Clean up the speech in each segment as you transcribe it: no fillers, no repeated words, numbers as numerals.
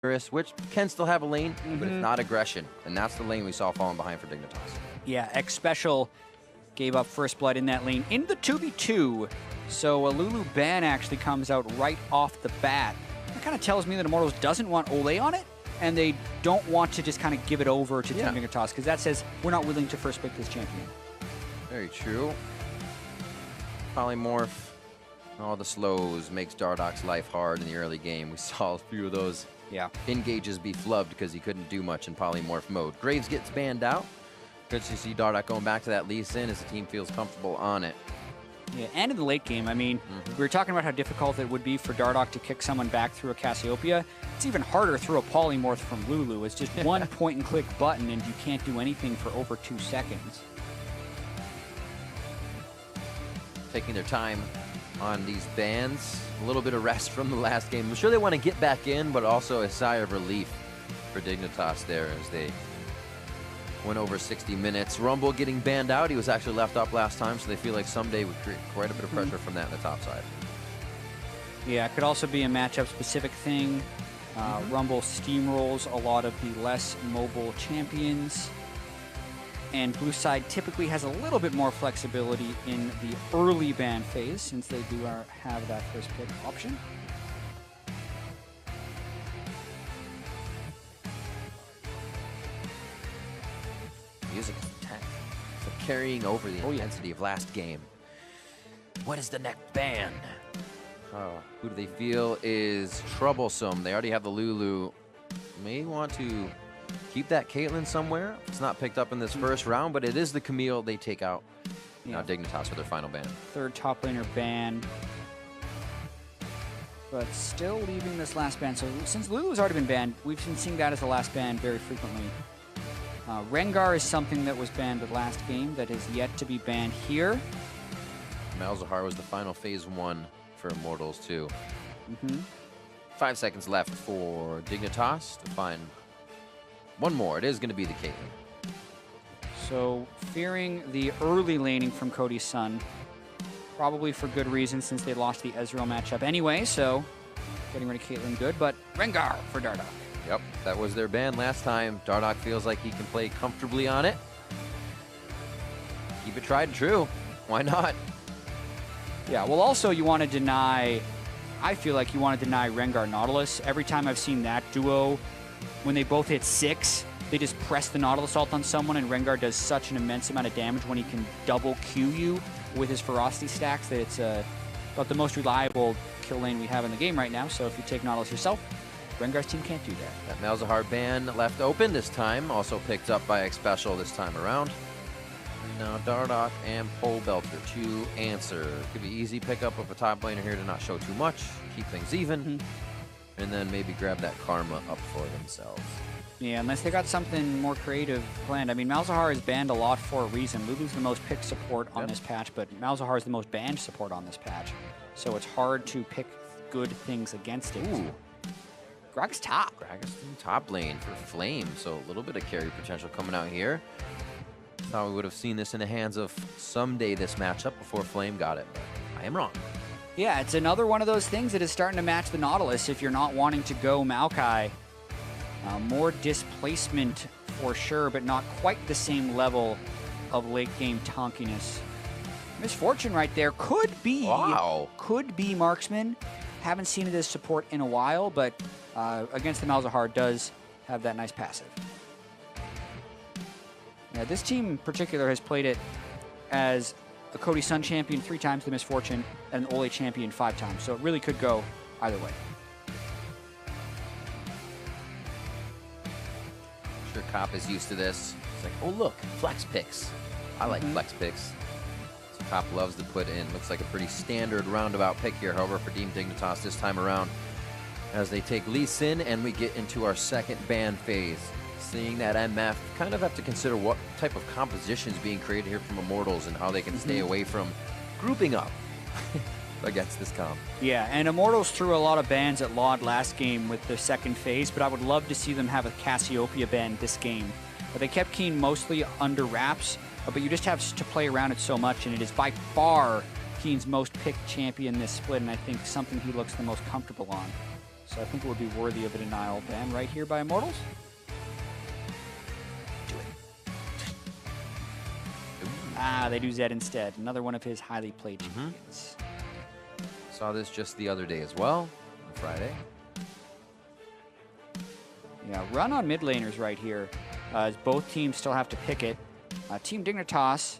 which can still have a lane, but it's not aggression. And that's the lane we saw falling behind for Dignitas. Yeah, X Special gave up first blood in that lane in the 2v2. So a Lulu ban actually comes out right off the bat. That kind of tells me that Immortals doesn't want Ole on it, and they don't want to just kind of give it over to Team Dignitas, because that says we're not willing to first pick this champion. Very true. Polymorph, all the slows makes Dardok's life hard in the early game. We saw a few of those engages be flubbed because he couldn't do much in polymorph mode. Graves gets banned out. Good to see Dardok going back to that Lee Sin as the team feels comfortable on it. Yeah, and in the late game, I mean, we were talking about how difficult it would be for Dardok to kick someone back through a Cassiopeia. It's even harder through a polymorph from Lulu. It's just one point-and-click button, and you can't do anything for over 2 seconds. Taking their time on these bans. A little bit of rest from the last game. I'm sure they want to get back in, but also a sigh of relief for Dignitas there as they went over 60 minutes. Rumble getting banned out. He was actually left up last time, so they feel like someday would create quite a bit of pressure from that on the top side. Yeah, it could also be a matchup-specific thing. Rumble steamrolls a lot of the less mobile champions. And blue side typically has a little bit more flexibility in the early ban phase, since they do have that first pick option. Music attack. So carrying over the intensity of last game. What is the next ban? Who do they feel is troublesome? They already have the Lulu. May want to keep that Caitlyn somewhere. It's not picked up in this first round, but it is the Camille they take out. Now Dignitas for their final ban. Third top laner ban. But still leaving this last ban. So since Lulu's already been banned, we've been seeing that as the last ban very frequently. Rengar is something that was banned the last game that is yet to be banned here. Malzahar was the final phase 1 for Immortals too. 5 seconds left for Dignitas to find one more. It is going to be the Caitlyn. So fearing the early laning from Cody's son, probably for good reason since they lost the Ezreal matchup anyway, so getting rid of Caitlyn good, but Rengar for Dardok. Yep, that was their ban last time. Dardok feels like he can play comfortably on it. Keep it tried and true. Why not? Yeah, well also you want to deny, I feel like you want to deny Rengar Nautilus. Every time I've seen that duo, when they both hit 6, they just press the Nautilus ult on someone, and Rengar does such an immense amount of damage when he can double Q you with his ferocity stacks that it's about the most reliable kill lane we have in the game right now. So if you take Nautilus yourself, Rengar's team can't do that. That Malzahar ban left open this time, also picked up by X Special this time around. Now Dardok and Pole Belter to answer. Could be easy pickup of a top laner here to not show too much, keep things even, and then maybe grab that karma up for themselves. Yeah, unless they got something more creative planned. I mean, Malzahar is banned a lot for a reason. Lulu's the most picked support on this patch, but Malzahar is the most banned support on this patch. So it's hard to pick good things against it. Ooh. Gragas top. Gragas in top lane for Flame, so a little bit of carry potential coming out here. Thought we would have seen this in the hands of someday this matchup before Flame got it, but I am wrong. Yeah, it's another one of those things that is starting to match the Nautilus if you're not wanting to go Maokai. More displacement for sure, but not quite the same level of late game tankiness. Misfortune right there could be Marksman. Haven't seen it as support in a while, but against the Malzahar does have that nice passive. Yeah, this team in particular has played it as a Cody Sun champion 3 times, the Misfortune, and an Ole champion 5 times, so it really could go either way. I'm sure Cop is used to this. It's like, oh look, flex picks. I like flex picks. So Cop loves to put in, looks like a pretty standard roundabout pick here, however, for Team Dignitas this time around. As they take Lee Sin and we get into our second ban phase. Seeing that MF, kind of have to consider what type of composition is being created here from Immortals and how they can stay away from grouping up against this comp. Yeah, and Immortals threw a lot of bans at LoD last game with the second phase, but I would love to see them have a Cassiopeia ban this game. But they kept Keen mostly under wraps, but you just have to play around it so much, and it is by far Keen's most picked champion this split, and I think something he looks the most comfortable on. So I think it would be worthy of a denial ban right here by Immortals. Do it. Ah, they do Zed instead. Another one of his highly played champions. Saw this just the other day as well, on Friday. Yeah, run on mid laners right here, as both teams still have to pick it. Team Dignitas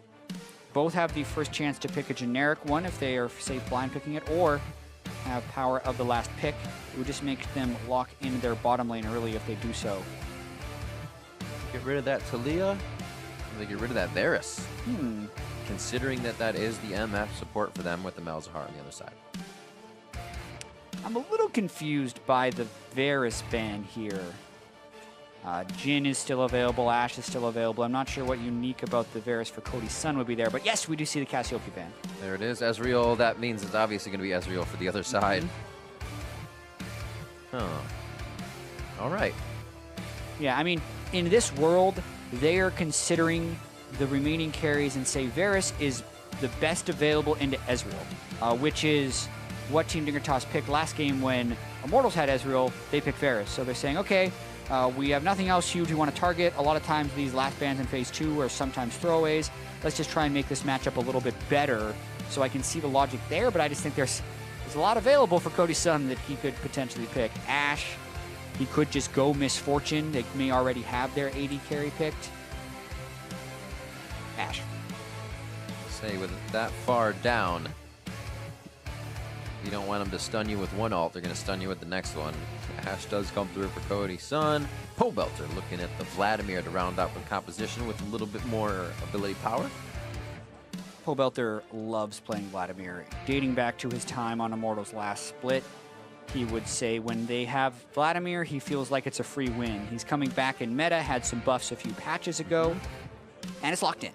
both have the first chance to pick a generic one if they are safe blind picking it, or have power of the last pick. It would just make them lock in their bottom lane early if they do so. Get rid of that Talia, they get rid of that Varus. Considering that that is the MF support for them with the Malzahar on the other side. I'm a little confused by the Varus ban here. Jhin is still available, Ashe is still available. I'm not sure what unique about the Varus for Cody's son would be there, but yes, we do see the Cassiopeia ban. There it is, Ezreal. That means it's obviously going to be Ezreal for the other side. Huh. All right. Yeah, I mean, in this world, they are considering the remaining carries and say Varus is the best available into Ezreal, which is what Team Dignitas picked last game when Immortals had Ezreal. They picked Varus. So they're saying, okay, we have nothing else huge we want to target. A lot of times these last bans in Phase 2 are sometimes throwaways. Let's just try and make this matchup a little bit better. So I can see the logic there, but I just think there's a lot available for Cody's son that he could potentially pick. Ashe, he could just go Misfortune. They may already have their AD carry picked. Ashe. Say with that far down, you don't want them to stun you with one ult, they're going to stun you with the next one. Ashe does come through for Cody's son. Pobelter looking at the Vladimir to round out the composition with a little bit more ability power. Pobelter loves playing Vladimir. Dating back to his time on Immortals last split, he would say when they have Vladimir, he feels like it's a free win. He's coming back in meta, had some buffs a few patches ago, and it's locked in.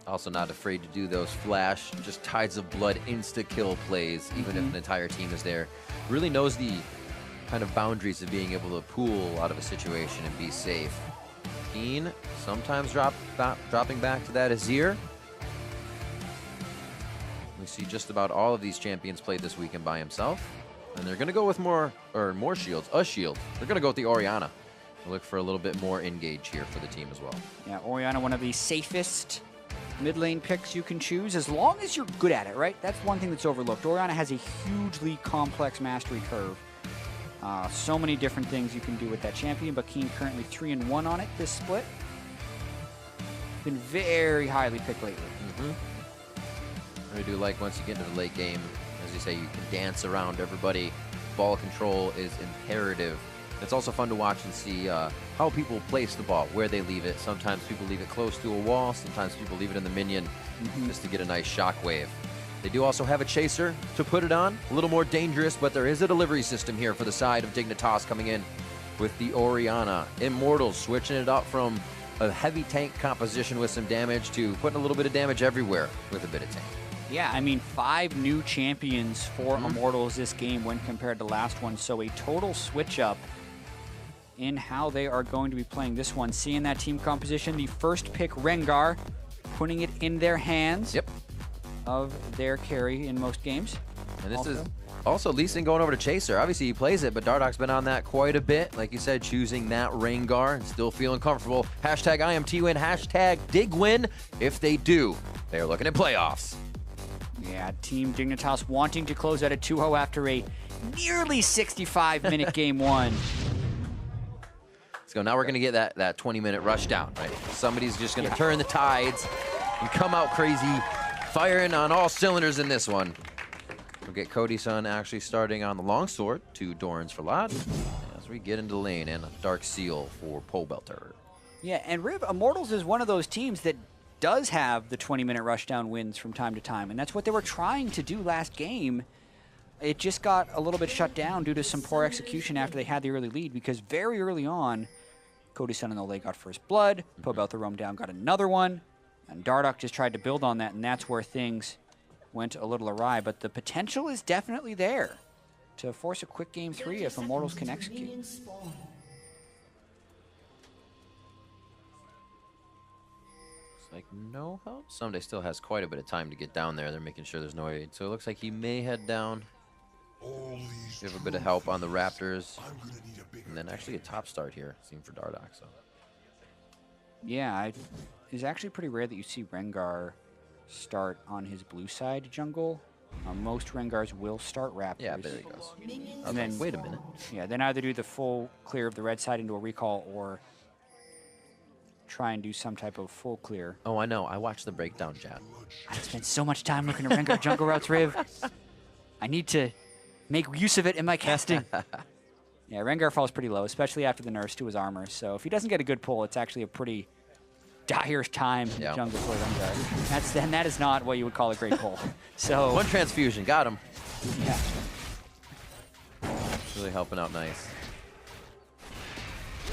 Also not afraid to do those flash, just Tides of Blood insta-kill plays, even if an entire team is there. Really knows the kind of boundaries of being able to pool out of a situation and be safe. Keen sometimes dropping back to that Azir. We see just about all of these champions played this weekend by himself. And they're going to go with more shields, a shield. They're going to go with the Orianna. Look for a little bit more engage here for the team as well. Yeah, Orianna, one of the safest mid lane picks you can choose, as long as you're good at it, right? That's one thing that's overlooked. Orianna has a hugely complex mastery curve. So many different things you can do with that champion, but Keen currently 3-1 on it this split. Been very highly picked lately. I do like once you get into the late game, as you say, you can dance around everybody. Ball control is imperative. It's also fun to watch and see how people place the ball, where they leave it. Sometimes people leave it close to a wall. Sometimes people leave it in the minion just to get a nice shockwave. They do also have a chaser to put it on. A little more dangerous, but there is a delivery system here for the side of Dignitas coming in with the Orianna. Immortals switching it up from a heavy tank composition with some damage to putting a little bit of damage everywhere with a bit of tank. Yeah, I mean, 5 new champions for Immortals this game when compared to last one. So a total switch up in how they are going to be playing this one. Seeing that team composition, the first pick Rengar, putting it in their hands of their carry in most games. And this is also Lee Sin going over to Chaser. Obviously he plays it, but Dardoch's been on that quite a bit. Like you said, choosing that Rengar and still feeling comfortable. Hashtag IMTWin, hashtag DigWin. If they do, they are looking at playoffs. Yeah, Team Dignitas wanting to close out a 2-0 after a nearly 65-minute game one. So now we're going to get that 20-minute rush down, right? Somebody's just going to turn the tides and come out crazy, firing on all cylinders in this one. We'll get Cody's son actually starting on the longsword, 2 Dorans for Lad, as we get into the lane, and a Dark Seal for Pobelter. Yeah, and Riv, Immortals is one of those teams that does have the 20-minute rushdown wins from time to time, and that's what they were trying to do last game. It just got a little bit shut down due to some poor execution after they had the early lead, because very early on, Cody's son in the late got first blood, Pobelter roamed down, got another one, and Dardoch just tried to build on that, and that's where things went a little awry. But the potential is definitely there to force a quick game 3 if Immortals can execute. Like no help. Someday still has quite a bit of time to get down there. They're making sure there's no aid. So it looks like he may head down Give a bit of help on the Raptors. And then actually a top start here, seen for Dardoch. So. Yeah, it's actually pretty rare that you see Rengar start on his blue side jungle. Most Rengars will start Raptors. Yeah, there he goes. And then, wait a minute. Yeah, then either do the full clear of the red side into a recall or try and do some type of full clear. Oh, I know. I watched the breakdown, chat. I spent so much time looking at Rengar jungle routes, Riv. I need to make use of it in my casting. Yeah, Rengar falls pretty low, especially after the nerfs to his armor. So if he doesn't get a good pull, it's actually a pretty dire time in the jungle for Rengar. That is not what you would call a great pull. So one transfusion, got him. Yeah. Really helping out nice.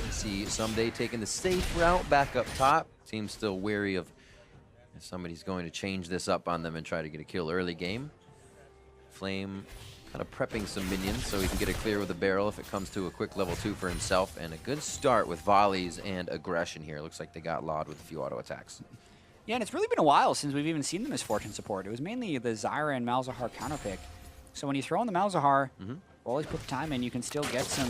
You see Someday taking the safe route back up top. Team's still wary of if somebody's going to change this up on them and try to get a kill early game. Flame kind of prepping some minions so he can get a clear with a barrel if it comes to a quick level 2 for himself. And a good start with volleys and aggression here. Looks like they got Laud with a few auto attacks. Yeah, and it's really been a while since we've even seen the Misfortune support. It was mainly the Zyra and Malzahar counterpick. So when you throw in the Malzahar, always put the time in, you can still get some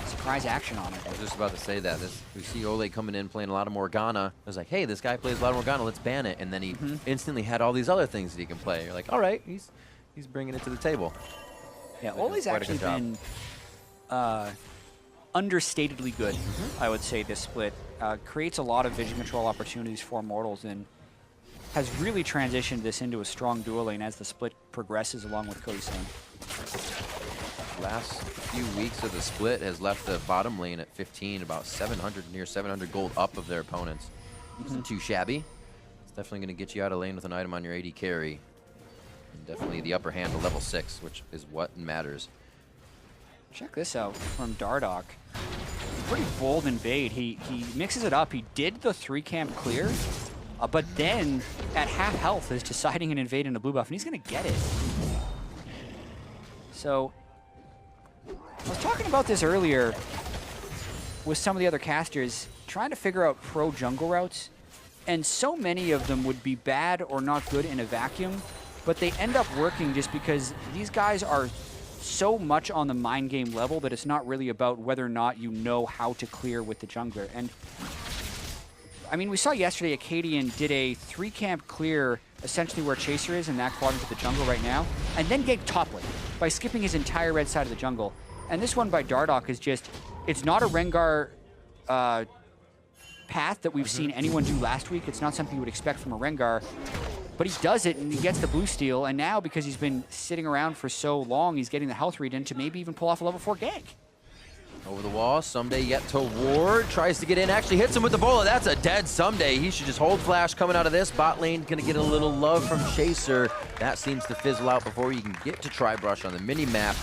surprise action on it. I was just about to say that. We see Ole coming in playing a lot of Morgana. I was like, hey, this guy plays a lot of Morgana, let's ban it. And then he instantly had all these other things that he can play. You're like, all right, he's bringing it to the table. Yeah, Ole's actually been understatedly good, I would say, this split. Creates a lot of vision control opportunities for Immortals and has really transitioned this into a strong dual lane as the split progresses along with Cody Sun. Last few weeks of the split has left the bottom lane at 15, about 700, near 700 gold up of their opponents. Isn't too shabby. It's definitely going to get you out of lane with an item on your AD carry. And definitely the upper hand to level 6, which is what matters. Check this out from Dardoch. Pretty bold invade. He mixes it up. He did the 3-camp clear, but then at half health is deciding an invade into blue buff, and he's going to get it. So I was talking about this earlier with some of the other casters, trying to figure out pro jungle routes, and so many of them would be bad or not good in a vacuum, but they end up working just because these guys are so much on the mind game level that it's not really about whether or not you know how to clear with the jungler. And I mean, we saw yesterday Acadian did a 3-camp clear essentially where Chaser is in that quadrant of the jungle right now, and then ganked top lane by skipping his entire red side of the jungle. And this one by Dardoch is just, it's not a Rengar path that we've seen anyone do last week. It's not something you would expect from a Rengar. But he does it, and he gets the blue steal, and now, because he's been sitting around for so long, he's getting the health read in to maybe even pull off a level 4 gank. Over the wall, Someday yet to ward, tries to get in, actually hits him with the bola. That's a dead Someday. He should just hold flash coming out of this. Bot lane gonna get a little love from Chaser. That seems to fizzle out before you can get to Tri-Brush on the mini-map.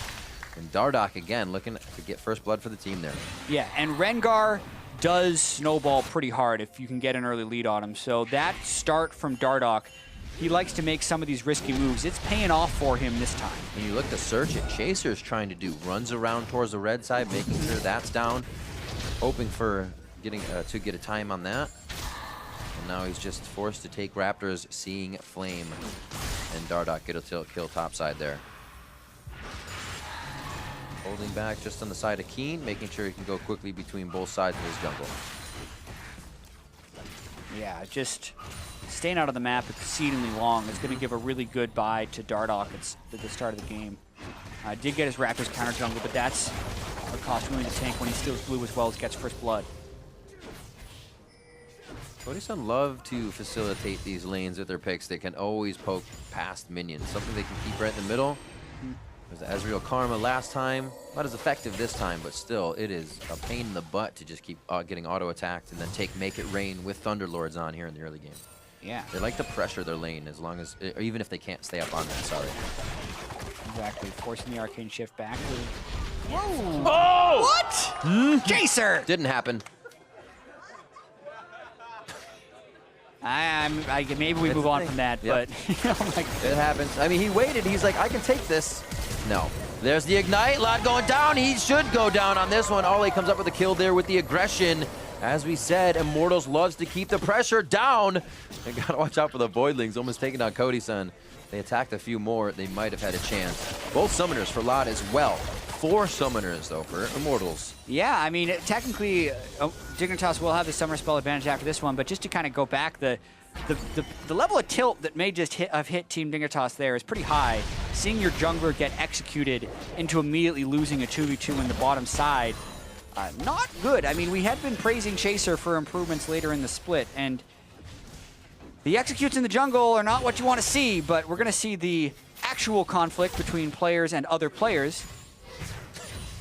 And Dardoch, again, looking to get first blood for the team there. Yeah, and Rengar does snowball pretty hard if you can get an early lead on him. So that start from Dardoch, he likes to make some of these risky moves. It's paying off for him this time. And you look to search it. Chaser's trying to do runs around towards the red side, making sure that's down, hoping for getting to get a time on that. And now he's just forced to take Raptors, seeing Flame. And Dardoch get a kill top side there. Holding back just on the side of Keen, making sure he can go quickly between both sides of his jungle. Yeah, just staying out of the map exceedingly long is going to give a really good buy to Dardoch at the start of the game. Did get his Raptors counter jungle, but that's a cost willing to tank when he steals blue as well as gets first blood. Cody-san love to facilitate these lanes with their picks. They can always poke past minions, something they can keep right in the middle. There's the Ezreal Karma last time. Not as effective this time, but still, it is a pain in the butt to just keep getting auto-attacked and then Make It Rain with Thunderlords on here in the early game. Yeah. They like to pressure their lane as long as, or even if they can't stay up on that, sorry. Exactly, forcing the Arcane Shift back. Whoa! Oh! What? Chaser! Didn't happen. Maybe we move on from that, but it happens. I mean, he waited. He's like, I can take this. No. There's the Ignite. Lod going down. He should go down on this one. Ole comes up with a kill there with the aggression. As we said, Immortals loves to keep the pressure down. And gotta watch out for the Voidlings, almost taking down Cody-san. They attacked a few more. They might have had a chance. Both summoners for Lod as well. 4 summoners, though, for Immortals. Yeah, I mean, technically, Dignitas will have the summer spell advantage after this one, but just to kind of go back, the level of tilt that may just have hit Team Dignitas there is pretty high. Seeing your jungler get executed into immediately losing a 2v2 in the bottom side, not good. I mean, we had been praising Chaser for improvements later in the split, and the executes in the jungle are not what you want to see, but we're going to see the actual conflict between players and other players.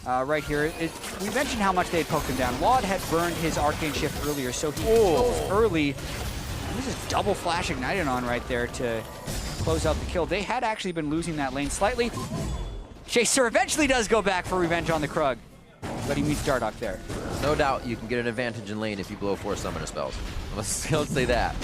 Right here, we mentioned how much they had poked him down. Laud had burned his Arcane Shift earlier, so he kills early. And this is double flash ignited on right there to close out the kill. They had actually been losing that lane slightly. Chaser eventually does go back for revenge on the Krug, but he meets Dardoch there. No doubt you can get an advantage in lane if you blow 4 summoner spells. Let's say that.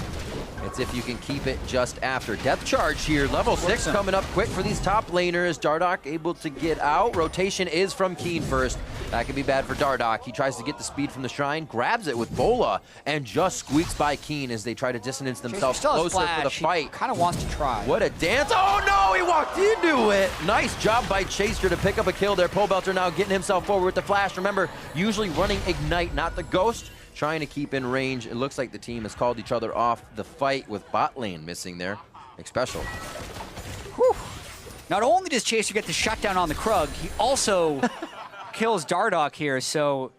It's if you can keep it just after. Death charge here, level 6 coming up quick for these top laners. Dardoch able to get out. Rotation is from Keen first. That could be bad for Dardoch. He tries to get the speed from the Shrine, grabs it with Bola, and just squeaks by Keen as they try to distance themselves closer for the fight. Kind of wants to try. What a dance. Oh no, he walked into it. Nice job by Chaser to pick up a kill there. Pobelter now getting himself forward with the flash. Remember, usually running Ignite, not the Ghost. Trying to keep in range. It looks like the team has called each other off the fight with bot lane missing there. Special. Whew. Not only does Chaser get the shutdown on the Krug, he also kills Dardoch here, so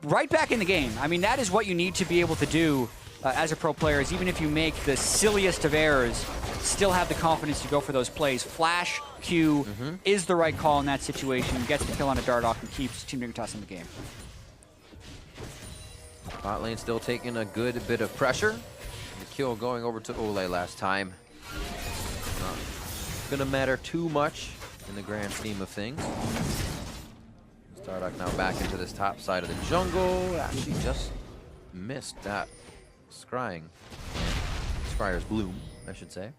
right back in the game. I mean, that is what you need to be able to do as a pro player, is even if you make the silliest of errors, still have the confidence to go for those plays. Flash, Q is the right call in that situation, gets the kill on a Dardoch and keeps Team Dignitas in the game. Bot lane still taking a good bit of pressure. The kill going over to Ole last time. Not gonna matter too much in the grand scheme of things. Dardoch now back into this top side of the jungle. Actually just missed that Scryer's bloom, I should say.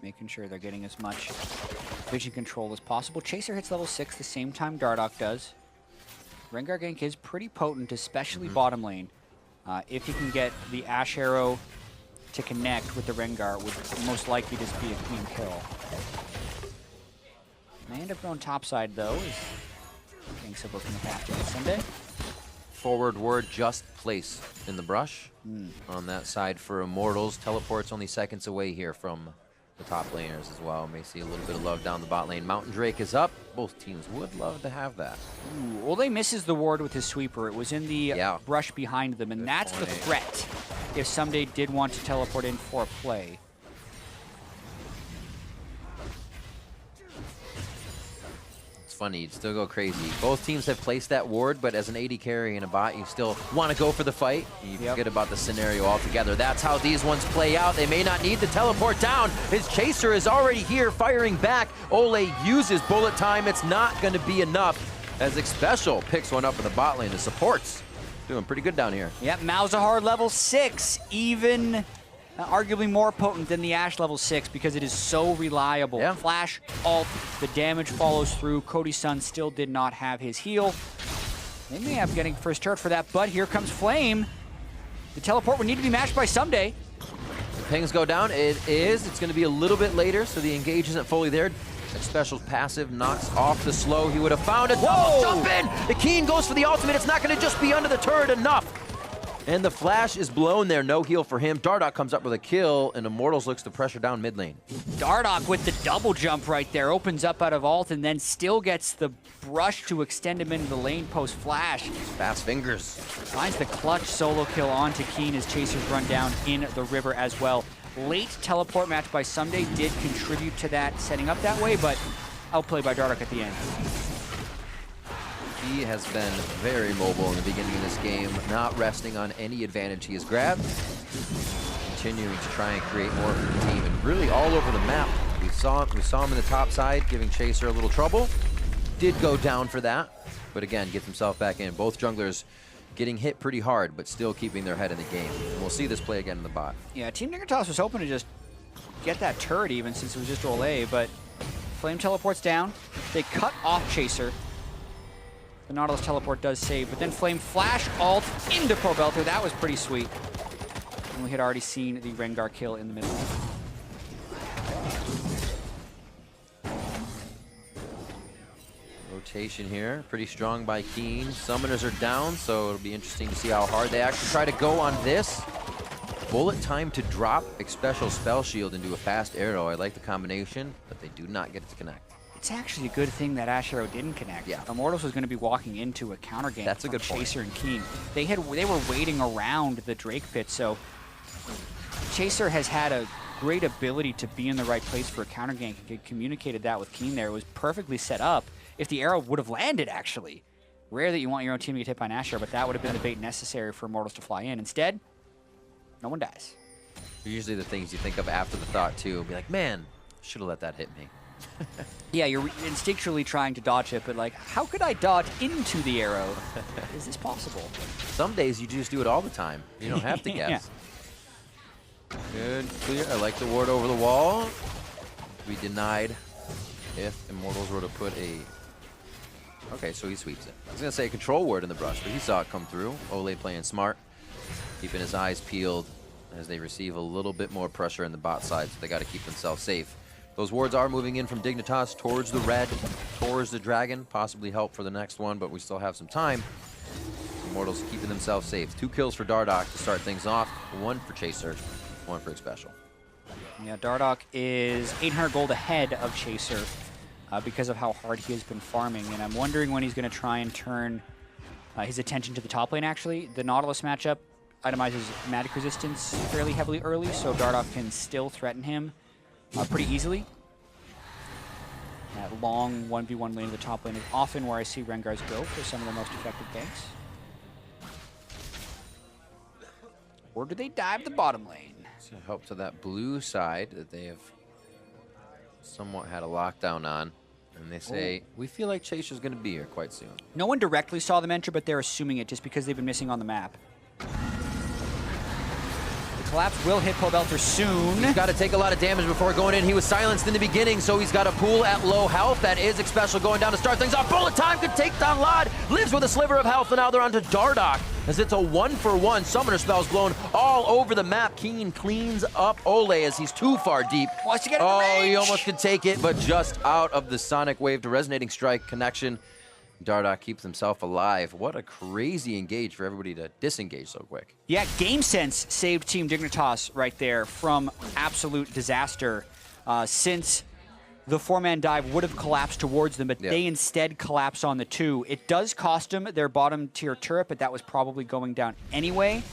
Making sure they're getting as much vision control as possible. Chaser hits level 6 the same time Dardoch does. Rengar gank is pretty potent, especially bottom lane. If you can get the Ash Arrow to connect with the Rengar, would most likely just be a clean kill. May end up going topside though, as things are looking after Sunday. Forward ward just placed in the brush on that side for Immortals. Teleport's only seconds away here from the top laners as well. May see a little bit of love down the bot lane. Mountain Drake is up. Both teams would love to have that. Ooh, Ole misses the ward with his sweeper. It was in the brush behind them, and that's the threat if Someday did want to teleport in for a play. Funny, you'd still go crazy. Both teams have placed that ward, but as an AD carry and a bot, you still want to go for the fight. You forget about the scenario altogether. That's how these ones play out. They may not need to teleport down. His Chaser is already here, firing back. Ole uses bullet time. It's not going to be enough as Special picks one up in the bot lane. The supports doing pretty good down here. Yep, Malzahar level 6, even arguably more potent than the Ashe level 6 because it is so reliable. Flash, ult, the damage follows through. Cody-san still did not have his heal. They may end up getting first turret for that, but here comes Flame. The teleport would need to be matched by Someday. The pings go down. It is. It's going to be a little bit later, so the engage isn't fully there. Special's passive knocks off the slow. He would have found a double jump in. The Keen goes for the ultimate. It's not going to just be under the turret enough. And the flash is blown there. No heal for him. Dardoch comes up with a kill, and Immortals looks to pressure down mid lane. Dardoch with the double jump right there. Opens up out of ult and then still gets the brush to extend him into the lane post flash. Fast fingers. Finds the clutch solo kill onto Keen as Chasers run down in the river as well. Late teleport match by Someday did contribute to that setting up that way, but outplayed by Dardoch at the end. He has been very mobile in the beginning of this game, not resting on any advantage he has grabbed. Continuing to try and create more for the team, and really all over the map. We saw him in the top side, giving Chaser a little trouble. Did go down for that, but again, gets himself back in. Both junglers getting hit pretty hard, but still keeping their head in the game. And we'll see this play again in the bot. Yeah, Team Dignitas was hoping to just get that turret even since it was just Ole, but Flame teleports down. They cut off Chaser. The Nautilus teleport does save, but then Flame flash ult into Pobelter. That was pretty sweet. And we had already seen the Rengar kill in the middle. Rotation here, pretty strong by Keen. Summoners are down, so it'll be interesting to see how hard they actually try to go on this. Bullet time to drop special spell shield into a fast arrow. I like the combination, but they do not get it to connect. It's actually a good thing that Ash Arrow didn't connect. Yeah. Immortals was going to be walking into a counter gank. That's a good Chaser point. and Keen. They were waiting around the Drake pit, so Chaser has had a great ability to be in the right place for a counter gank. He communicated that with Keen there. It was perfectly set up. If the arrow would have landed, actually. Rare that you want your own team to get hit by an Ash Arrow, but that would have been the bait necessary for Immortals to fly in. Instead, no one dies. Usually the things you think of after the thought, too. Be like, man, should have let that hit me. Yeah, you're instinctually trying to dodge it, but like, how could I dodge into the arrow? Is this possible? Some days you just do it all the time. You don't have to guess. Yeah. Good, clear. I like the ward over the wall. We denied if Immortals were to put a... Okay, so he sweeps it. I was going to say a control ward in the brush, but he saw it come through. Ole playing smart, keeping his eyes peeled as they receive a little bit more pressure in the bot side, so they got to keep themselves safe. Those wards are moving in from Dignitas towards the red, towards the dragon. Possibly help for the next one, but we still have some time. Immortals keeping themselves safe. 2 kills for Dardoch to start things off. 1 for Chaser, 1 for Special. Yeah, Dardoch is 800 gold ahead of Chaser because of how hard he has been farming, and I'm wondering when he's going to try and turn his attention to the top lane, actually. The Nautilus matchup itemizes magic resistance fairly heavily early, so Dardoch can still threaten him pretty easily. That long 1v1 lane to the top lane is often where I see Rengars go for some of the most effective ganks. Or do they dive the bottom lane? So help to that blue side that they have somewhat had a lockdown on. And they say, we feel like Chaser's going to be here quite soon. No one directly saw them enter, but they're assuming it just because they've been missing on the map. Collapse will hit Pobelter soon. He's got to take a lot of damage before going in. He was silenced in the beginning, so he's got a pool at low health. That is Special going down to start things off. Bullet time could take down Lod. Lives with a sliver of health, and now they're onto Dardoch as it's a 1-for-1. Summoner spells blown all over the map. Keen cleans up Ole as he's too far deep. Wants to get in the range. He almost could take it, but just out of the Sonic Wave to Resonating Strike connection. Dardoch keeps himself alive. What a crazy engage for everybody to disengage so quick. Yeah, Game Sense saved Team Dignitas right there from absolute disaster since the 4-man dive would have collapsed towards them, but they instead collapse on the 2. It does cost them their bottom tier turret, but that was probably going down anyway.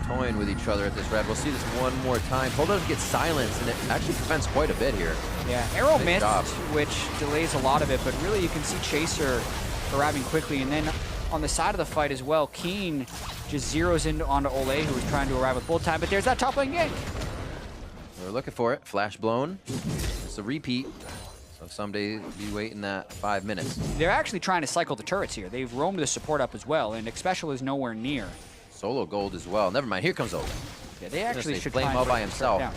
Toying with each other at this red. We'll see this one more time. Pobelter gets silenced, and it actually prevents quite a bit here. Yeah, arrow missed, job. which delays a lot of it, but really you can see Chaser arriving quickly, and then on the side of the fight as well, Keen just zeroes in onto Ole, who was trying to arrive with bullet time, but there's that top lane gank. We're looking for it. Flash blown. It's a repeat. So someday be waiting that 5 minutes. They're actually trying to cycle the turrets here. They've roamed the support up as well, and Special is nowhere near. Solo gold as well. Never mind. Here comes Ole. Yeah, they actually should flame try and all break by the turret himself. down.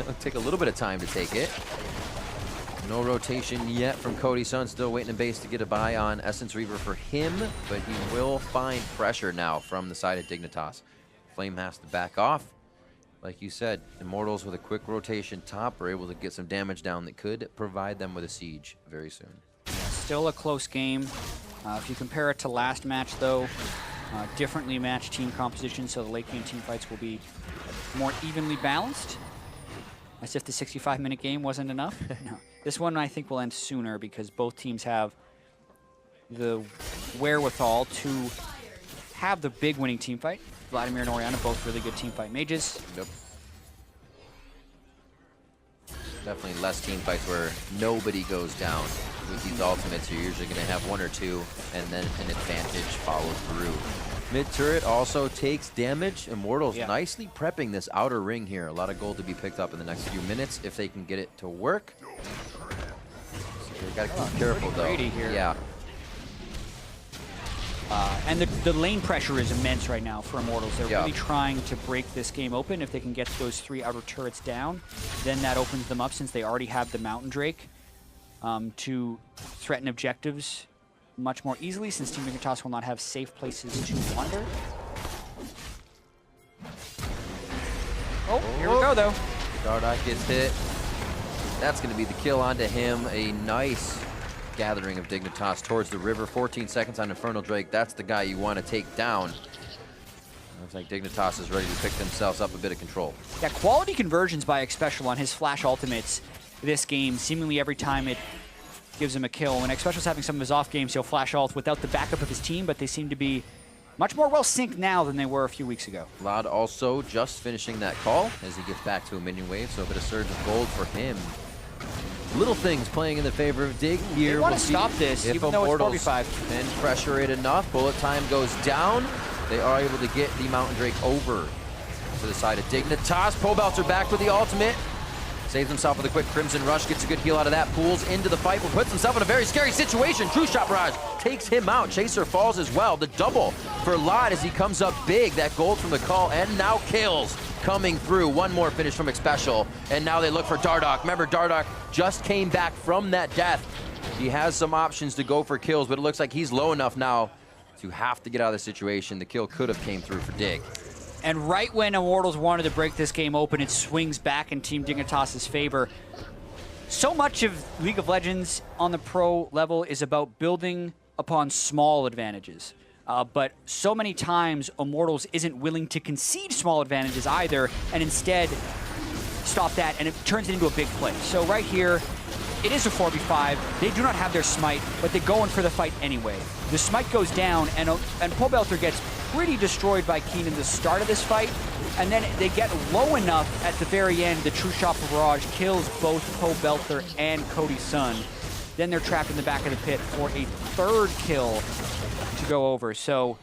It'll take a little bit of time to take it. No rotation yet from Cody Sun. Still waiting in base to get a buy on Essence Reaver for him, but he will find pressure now from the side of Dignitas. Flame has to back off. Like you said, Immortals with a quick rotation top are able to get some damage down that could provide them with a siege very soon. Yeah, still a close game. If you compare it to last match, though, differently matched team composition, so the late game team fights will be more evenly balanced. As if the 65-minute game wasn't enough. No. This one, I think, will end sooner because both teams have the wherewithal to have the big winning team fight. Vladimir and Oriana, both really good team fight mages. Yep. Definitely less team fights where nobody goes down. With these ultimates, you're usually going to have 1 or 2, and then an advantage follows through. Mid turret also takes damage. Immortals nicely prepping this outer ring here. A lot of gold to be picked up in the next few minutes if they can get it to work. So they got to keep careful though. Here. Yeah. And the lane pressure is immense right now for Immortals. They're Yeah. really trying to break this game open. If they can get those 3 outer turrets down, then that opens them up, since they already have the Mountain Drake, to threaten objectives much more easily, since Team Dignitas will not have safe places to wander. Oh, here we go, though. Dardoch gets hit. That's going to be the kill onto him. A nice gathering of Dignitas towards the river. 14 seconds on Infernal Drake. That's the guy you want to take down. Looks like Dignitas is ready to pick themselves up a bit of control. Yeah, quality conversions by Xpecial on his flash ultimates this game. Seemingly every time it gives him a kill. When Xpecial's having some of his off games, he'll flash ult without the backup of his team, but they seem to be much more well synced now than they were a few weeks ago. Lod also just finishing that call as he gets back to a minion wave, so a bit of surge of gold for him. Little things playing in the favor of Dig here. They want to stop this, even though it's 4v5. Can pressure it enough. Bullet time goes down. They are able to get the Mountain Drake over to the side of Dignitas. Pobelter back with the ultimate. Saves himself with a quick Crimson Rush, gets a good heal out of that, pulls into the fight, but puts himself in a very scary situation. True Shot Barrage takes him out. Chaser falls as well. The double for Lod as he comes up big. That gold from the call, and now kills coming through. One more finish from Xpecial, and now they look for Dardoch. Remember, Dardoch just came back from that death. He has some options to go for kills, but it looks like he's low enough now to have to get out of the situation. The kill could have came through for Dig. And right when Immortals wanted to break this game open, it swings back in Team Dignitas' favor. So much of League of Legends on the pro level is about building upon small advantages. But so many times, Immortals isn't willing to concede small advantages either, and instead stop that, and it turns it into a big play. So right here, it is a 4v5. They do not have their smite, but they're going for the fight anyway. The smite goes down, and Pobelter gets pretty destroyed by Keen in the start of this fight, and then they get low enough at the very end. The True Shot Barrage kills both Pobelter and Cody Sun. Then they're trapped in the back of the pit for a 3rd kill to go over. So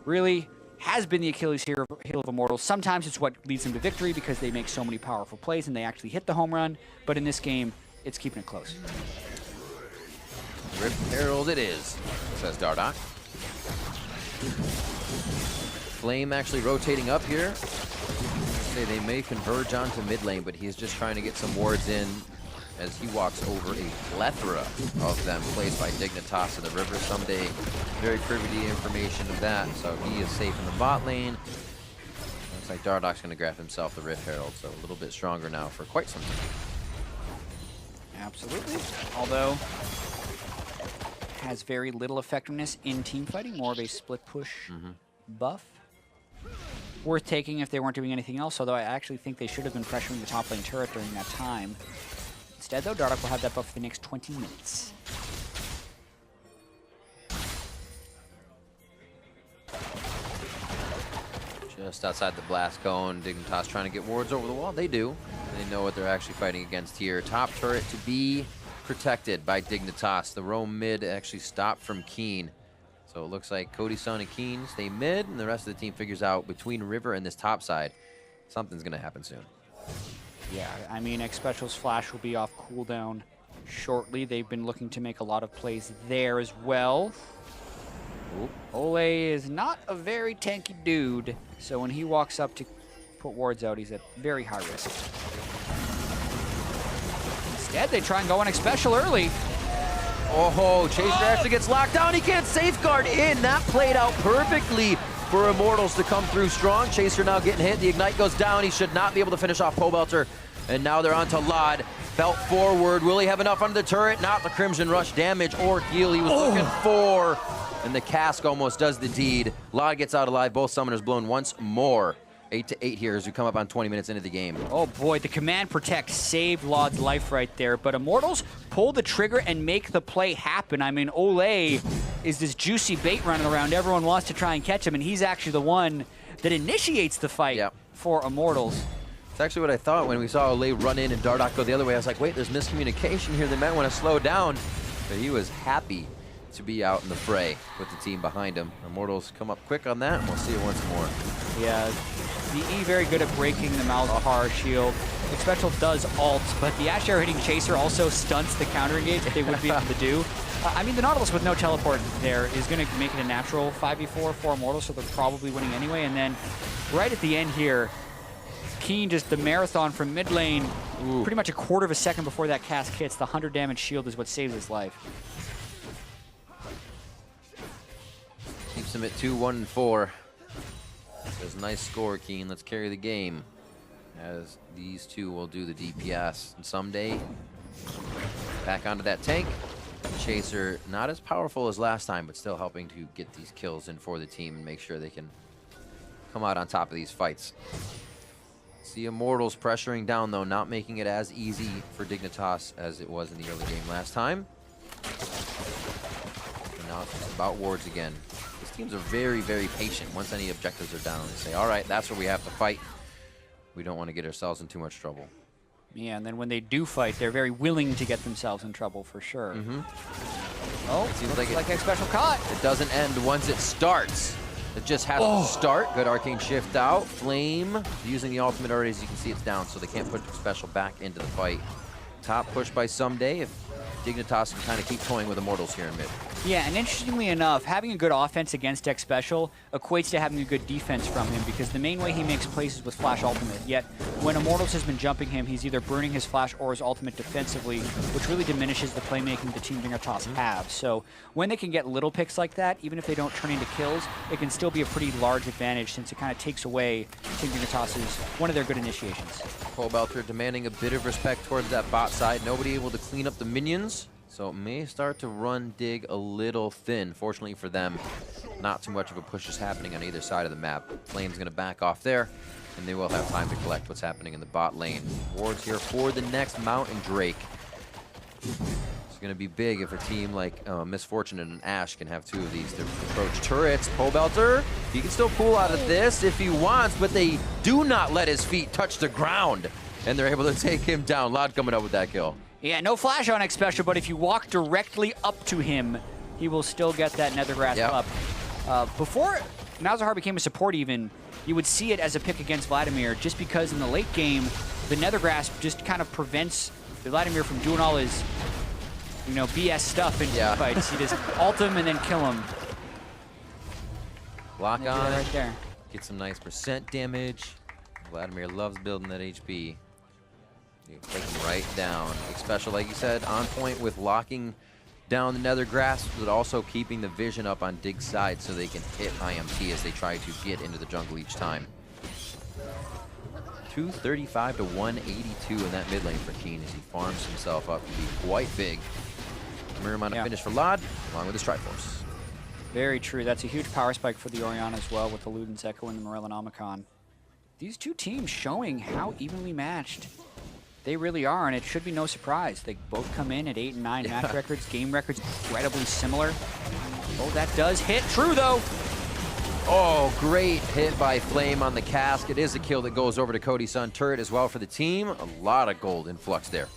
really has been the Achilles heel of Immortals. Sometimes it's what leads them to victory because they make so many powerful plays and they actually hit the home run, but in this game, it's keeping it close. Rip Herald it is, says Dardoch. Flame actually rotating up here. They may converge onto mid lane, but he's just trying to get some wards in as he walks over a plethora of them placed by Dignitas in the river someday. Very privy to the information of that, so he is safe in the bot lane. Looks like Dardoch's going to grab himself the Rift Herald, so a little bit stronger now for quite some time. Absolutely. Although, has very little effectiveness in team fighting, more of a split push buff. Worth taking if they weren't doing anything else, although I actually think they should have been pressuring the top lane turret during that time. Instead, though, Dardoch will have that buff for the next 20 minutes. Just outside the blast cone, Dignitas trying to get wards over the wall. They do. They know what they're actually fighting against here. Top turret to be protected by Dignitas. The roam mid actually stopped from Keen. So it looks like Cody Sun and Keen stay mid, and the rest of the team figures out between River and this top side, something's going to happen soon. Yeah, I mean, Xpecial's flash will be off cooldown shortly. They've been looking to make a lot of plays there as well. Ooh. Ole is not a very tanky dude, so when he walks up to put wards out, he's at very high risk. Instead, they try and go on Xpecial early. Oh, Chaser actually gets locked down. He can't safeguard in. That played out perfectly for Immortals to come through strong. Chaser now getting hit. The Ignite goes down. He should not be able to finish off Pobelter. And now they're on to Lod. Belt forward. Will he have enough under the turret? Not the Crimson Rush damage or heal he was looking for. And the cask almost does the deed. Lod gets out alive. Both summoners blown once more. 8-8 here as we come up on 20 minutes into the game. Oh boy, the Command Protect saved Lod's life right there, but Immortals pull the trigger and make the play happen. I mean, Ole is this juicy bait running around. Everyone wants to try and catch him, and he's actually the one that initiates the fight for Immortals. It's actually what I thought when we saw Ole run in and Dardoch go the other way. I was like, wait, there's miscommunication here. They might want to slow down. But he was happy to be out in the fray with the team behind him. Immortals come up quick on that, and we'll see it once more. Yeah, the E very good at breaking the Malzahar shield. Xpecial does ult, but the Ash Arrow hitting Chaser also stunts the counter engage that they would be able to do. I mean, the Nautilus with no teleport there is going to make it a natural 5v4 for Immortals, so they're probably winning anyway. And then right at the end here, Keen just the marathon from mid lane, pretty much a quarter of a second before that cast hits. The 100 damage shield is what saves his life. Keeps him at 2-1-4. Says nice score, Keen. Let's carry the game. As these two will do the DPS. And someday, back onto that tank. Chaser, not as powerful as last time, but still helping to get these kills in for the team and make sure they can come out on top of these fights. See Immortals pressuring down, though, not making it as easy for Dignitas as it was in the early game last time. And now it's about wards again. These teams are very, very patient. Once any objectives are down, they say, all right, that's where we have to fight. We don't want to get ourselves in too much trouble. Yeah, and then when they do fight, they're very willing to get themselves in trouble for sure. Oh, it seems like a special caught. It doesn't end once it starts. It just has to start. Good arcane shift out. Flame using the ultimate already. As you can see, it's down, so they can't put special back into the fight. Top push by Someday. If Dignitas can kind of keep toying with Immortals here in mid. Yeah, and interestingly enough, having a good offense against X Special equates to having a good defense from him, because the main way he makes plays is with Flash Ultimate. Yet, when Immortals has been jumping him, he's either burning his Flash or his Ultimate defensively, which really diminishes the playmaking the Team Dignitas have. So, when they can get little picks like that, even if they don't turn into kills, it can still be a pretty large advantage, since it kind of takes away Team Dignitas' one of their good initiations. Pobelter demanding a bit of respect towards that bot side. Nobody able to clean up the minions. So it may start to run Dig a little thin. Fortunately for them, not too much of a push is happening on either side of the map. Flame's going to back off there, and they will have time to collect what's happening in the bot lane. Wards here for the next Mountain Drake. It's going to be big if a team like Misfortune and Ash can have two of these to approach turrets. Pobelter, he can still pull out of this if he wants, but they do not let his feet touch the ground, and they're able to take him down. Lod coming up with that kill. Yeah, no flash on X Special, but if you walk directly up to him, he will still get that Nether Grasp up. Before Malzahar became a support even, you would see it as a pick against Vladimir, just because in the late game, the Nether Grasp just kind of prevents Vladimir from doing all his, you know, BS stuff in fights. You just ult him and then kill him. Lock on right there. Get some nice percent damage. Vladimir loves building that HP. You take him right down. Special, like you said, on point with locking down the Nether Grasp, but also keeping the vision up on Dig's side so they can hit IMT as they try to get into the jungle each time. 235 to 182 in that mid lane for Keen as he farms himself up to be quite big. Mirror amount of finish for Lod, along with his Triforce. Very true. That's a huge power spike for the Orianna as well, with the Luden's Echo and the Morellonomicon. These two teams showing how evenly matched they really are, and it should be no surprise. They both come in at 8 and 9 match records, game records incredibly similar. Oh, that does hit. True, though. Oh, great hit by Flame on the cask. It is a kill that goes over to Cody Sun turret as well for the team. A lot of gold influx there.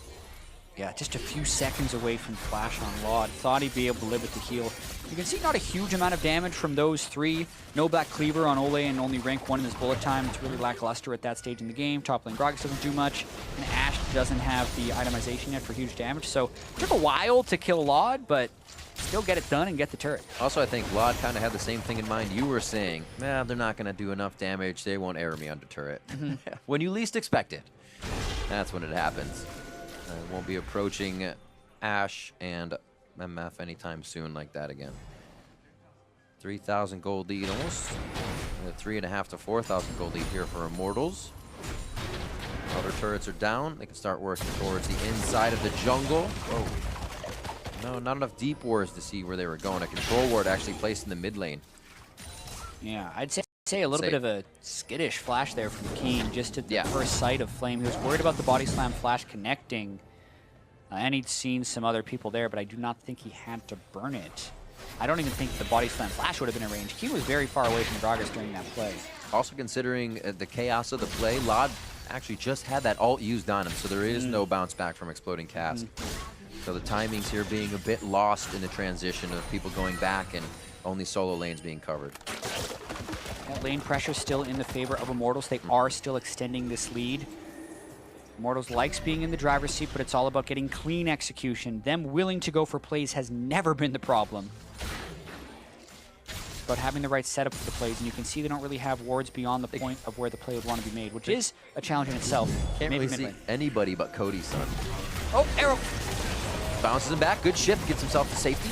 Yeah, just a few seconds away from Flash on Laud. Thought he'd be able to live with the heal. You can see not a huge amount of damage from those three. No Black Cleaver on Ole and only rank 1 in his bullet time. It's really lackluster at that stage in the game. Top lane Gragas doesn't do much, and Ash doesn't have the itemization yet for huge damage. So it took a while to kill Laud, but still get it done and get the turret. Also, I think Laud kind of had the same thing in mind you were saying. Nah, they're not going to do enough damage. They won't arrow me under turret. When you least expect it, that's when it happens. Won't be approaching Ash and MF anytime soon like that again. 3,000 gold lead, almost 3.5 to 4,000 gold lead here for Immortals. Other turrets are down. They can start working towards the inside of the jungle. Oh, no, not enough deep wards to see where they were going. A control ward actually placed in the mid lane. Yeah, I'd say a little bit of a skittish flash there from Keen, just at the first sight of Flame. He was worried about the body slam flash connecting, and he'd seen some other people there, but I do not think he had to burn it. I don't even think the body slam flash would have been in range. Keen was very far away from Gragas during that play. Also considering the chaos of the play, Lod actually just had that ult used on him, so there is no bounce back from exploding cask. So the timings here being a bit lost in the transition of people going back and only solo lanes being covered. That lane pressure still in the favor of Immortals. They are still extending this lead. Immortals likes being in the driver's seat, but it's all about getting clean execution. Them willing to go for plays has never been the problem. It's about having the right setup for the plays, and you can see they don't really have wards beyond the point of where the play would want to be made, which is a challenge in itself. Can't Maybe really see anybody but Cody's son. Oh, arrow! Bounces him back, good shift, gets himself to safety.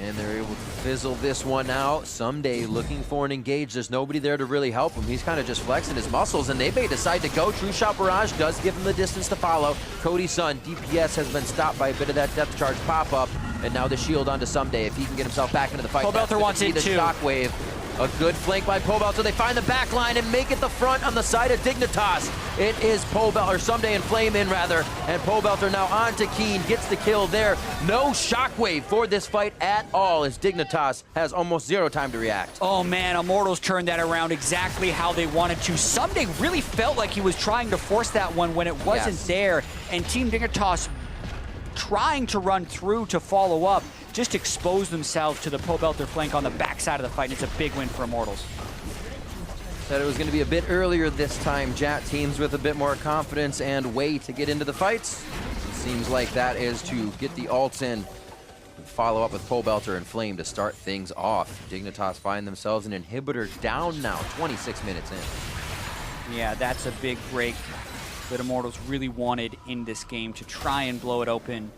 And they're able to fizzle this one out. Someday looking for an engage. There's nobody there to really help him. He's kind of just flexing his muscles, and they may decide to go. True Shot Barrage does give him the distance to follow. Cody's son, DPS, has been stopped by a bit of that depth charge pop-up. And now the shield onto Someday. If he can get himself back into the fight. Pobelter wants it too. Shockwave. A good flank by Pobelter. They find the back line and make it the front on the side of Dignitas. It is Pobelter, or Someday and Flame in rather. And Pobelter now on to Keen, gets the kill there. No Shockwave for this fight at all, as Dignitas has almost zero time to react. Oh man, Immortals turned that around exactly how they wanted to. Someday really felt like he was trying to force that one when it wasn't there. And Team Dignitas trying to run through to follow up, just expose themselves to the Pobelter flank on the backside of the fight, and it's a big win for Immortals. Said it was going to be a bit earlier this time. Jat teams with a bit more confidence and way to get into the fights. It seems like that is to get the ults in and follow up with Pobelter and Flame to start things off. Dignitas find themselves an inhibitor down now, 26 minutes in. Yeah, that's a big break that Immortals really wanted in this game to try and blow it open.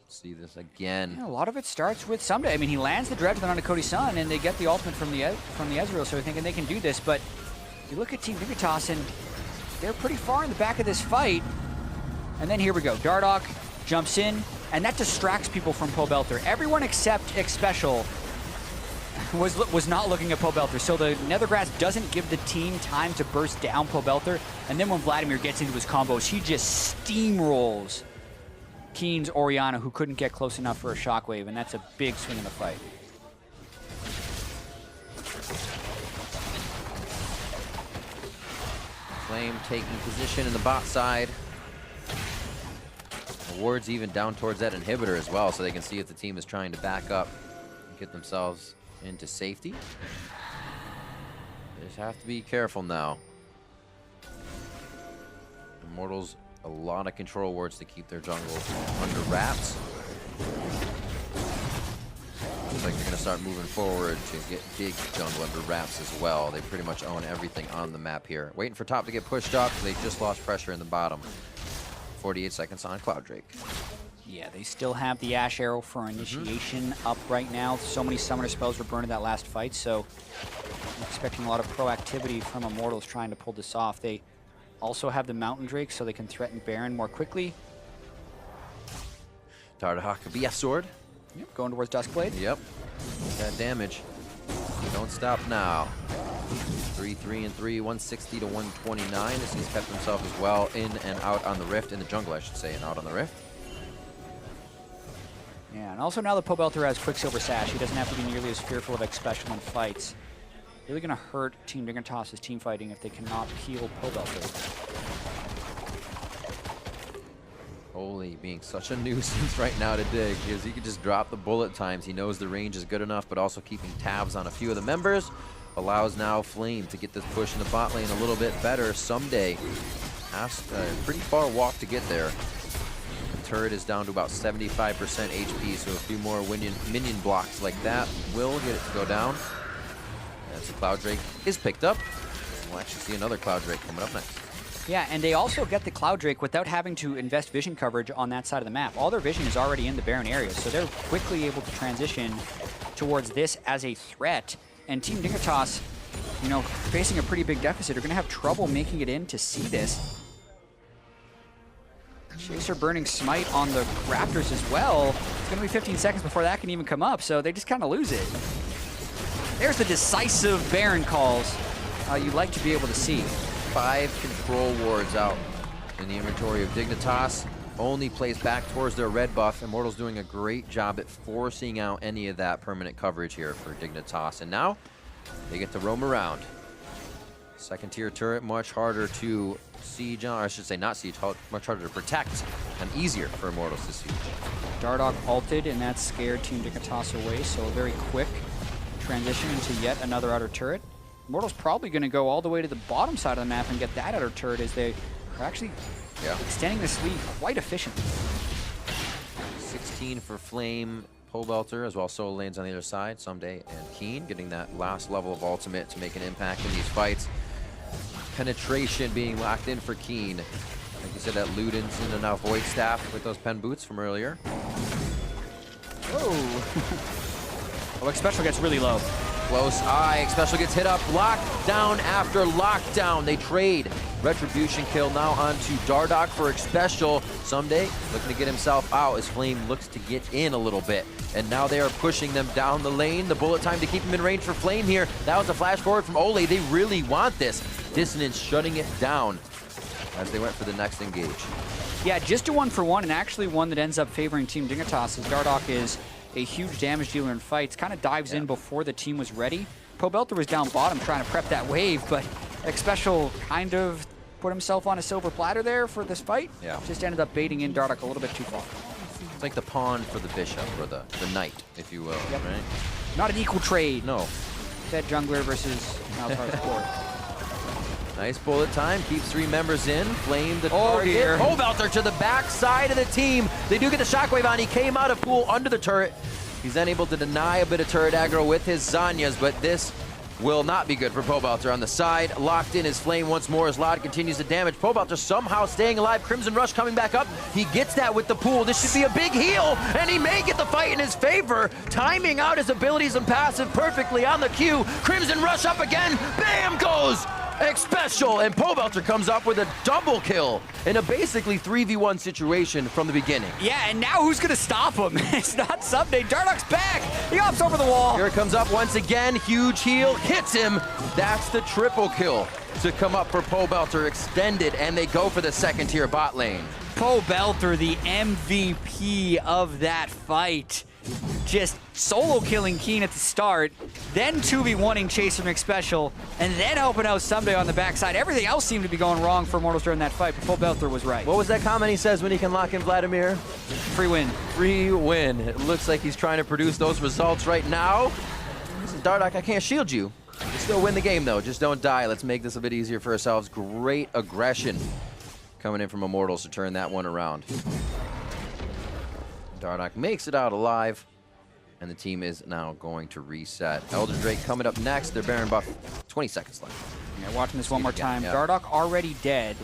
See this again. Yeah, a lot of it starts with Someday. I mean, he lands the dredge then onto Cody's son, and they get the ultimate from the Ezreal, so they're thinking they can do this. But you look at Team Dignitas, and they're pretty far in the back of this fight. And then here we go. Dardoch jumps in, and that distracts people from Pobelter. Everyone except Xpecial was not looking at Pobelter, so the Nethergrass doesn't give the team time to burst down Pobelter. And then when Vladimir gets into his combos, he just steamrolls Keen's Orianna, who couldn't get close enough for a shockwave, and that's a big swing in the fight. Flame taking position in the bot side. The ward's even down towards that inhibitor as well, so they can see if the team is trying to back up and get themselves into safety. They just have to be careful now. Immortals, a lot of control wards to keep their jungle under wraps. Looks like they're going to start moving forward to get big jungle under wraps as well. They pretty much own everything on the map here. Waiting for top to get pushed up. They just lost pressure in the bottom. 48 seconds on Cloud Drake. Yeah, they still have the Ash Arrow for initiation up right now. So many summoner spells were burned in that last fight, so I'm expecting a lot of proactivity from Immortals trying to pull this off. They also have the Mountain Drake, so they can threaten Baron more quickly. Dardoch could be a sword. Yep, going towards Duskblade. Yep. That damage. Don't stop now. 3-3 and 3, 160 to 129. As he's kept himself as well in and out on the Rift, in the jungle, I should say, and out on the Rift. Yeah, and also now that Pobelter has Quicksilver Sash, he doesn't have to be nearly as fearful of Xpecial in fights. Really going to hurt Team Dignitas' team fighting if they cannot heal Pobelter. Holy, being such a nuisance right now to Dig, because he can just drop the bullet times. He knows the range is good enough, but also keeping tabs on a few of the members allows now Flame to get this push in the bot lane a little bit better. Someday has a pretty far walk to get there. The turret is down to about 75% HP, so a few more minion blocks like that will get it to go down. As the Cloud Drake is picked up. We'll actually see another Cloud Drake coming up next. Yeah, and they also get the Cloud Drake without having to invest vision coverage on that side of the map. All their vision is already in the Baron area, so they're quickly able to transition towards this as a threat. And Team Dignitas, you know, facing a pretty big deficit, are going to have trouble making it in to see this. Chaser burning Smite on the Raptors as well. It's going to be 15 seconds before that can even come up, so they just kind of lose it. There's the decisive Baron calls you'd like to be able to see. 5 control wards out in the inventory of Dignitas. Only plays back towards their red buff. Immortals doing a great job at forcing out any of that permanent coverage here for Dignitas. And now they get to roam around. Second tier turret, much harder to siege on, or I should say not siege, much harder to protect and easier for Immortals to siege. Dardoch ulted, and that scared Team Dignitas away, so a very quick transition into yet another outer turret. Immortals probably going to go all the way to the bottom side of the map and get that outer turret as they are actually extending this lead quite efficiently. 16 for Flame, Pobelter, as well solo lanes on the other side, Someday and Keen, getting that last level of ultimate to make an impact in these fights. Penetration being locked in for Keen. Like you said, that Luden's in and out Void Staff with those pen boots from earlier. Oh, X-Special gets really low. Close eye, X-Special gets hit up, lockdown after lockdown. They trade. Retribution kill now onto Dardoch for X-Special. Someday looking to get himself out as Flame looks to get in a little bit. And now they are pushing them down the lane. The bullet time to keep him in range for Flame here. That was a flash forward from Ole. They really want this. Dissonance shutting it down as they went for the next engage. Yeah, just a 1-for-1, and actually one that ends up favoring Team Dignitas, as Dardoch is a huge damage dealer in fights, kind of dives in before the team was ready. Pobelter was down bottom trying to prep that wave, but X-Special kind of put himself on a silver platter there for this fight. Yeah. Just ended up baiting in Dardoch a little bit too far. It's like the pawn for the bishop, or the knight, if you will, right? Not an equal trade. No. That jungler versus Malzar's core. Nice bullet time, keeps 3 members in. Flame the target. Pobelter to the back side of the team. They do get the shockwave on. He came out of pool under the turret. He's then able to deny a bit of turret aggro with his Zanyas, but this will not be good for Pobelter on the side. Locked in is Flame once more as Lod continues to damage. Pobelter somehow staying alive. Crimson Rush coming back up. He gets that with the pool. This should be a big heal, and he may get the fight in his favor. Timing out his abilities and passive perfectly on the cue. Crimson Rush up again. Bam goes X-Special, and Pobelter comes up with a double kill in a basically 3v1 situation from the beginning. Yeah, and now who's going to stop him? It's not Someday. Dardoch's back. He hops over the wall. Here it comes up once again. Huge heal. Hits him. That's the triple kill to come up for Pobelter extended, and they go for the second tier bot lane. Pobelter, the MVP of that fight. Just solo killing Keen at the start, then 2v1ing Chaser and X-Special, and then helping out Someday on the backside. Everything else seemed to be going wrong for Immortals during that fight, but Pobelter was right. What was that comment he says when he can lock in Vladimir? Free win. Free win. It looks like he's trying to produce those results right now. Listen, Dardoch, I can't shield you. You still win the game, though. Just don't die. Let's make this a bit easier for ourselves. Great aggression coming in from Immortals to turn that one around. Dardoch makes it out alive, and the team is now going to reset. Elder Drake coming up next. Their Baron buff, 20 seconds left. Yeah, watching this one more time. Yeah. Dardoch already dead.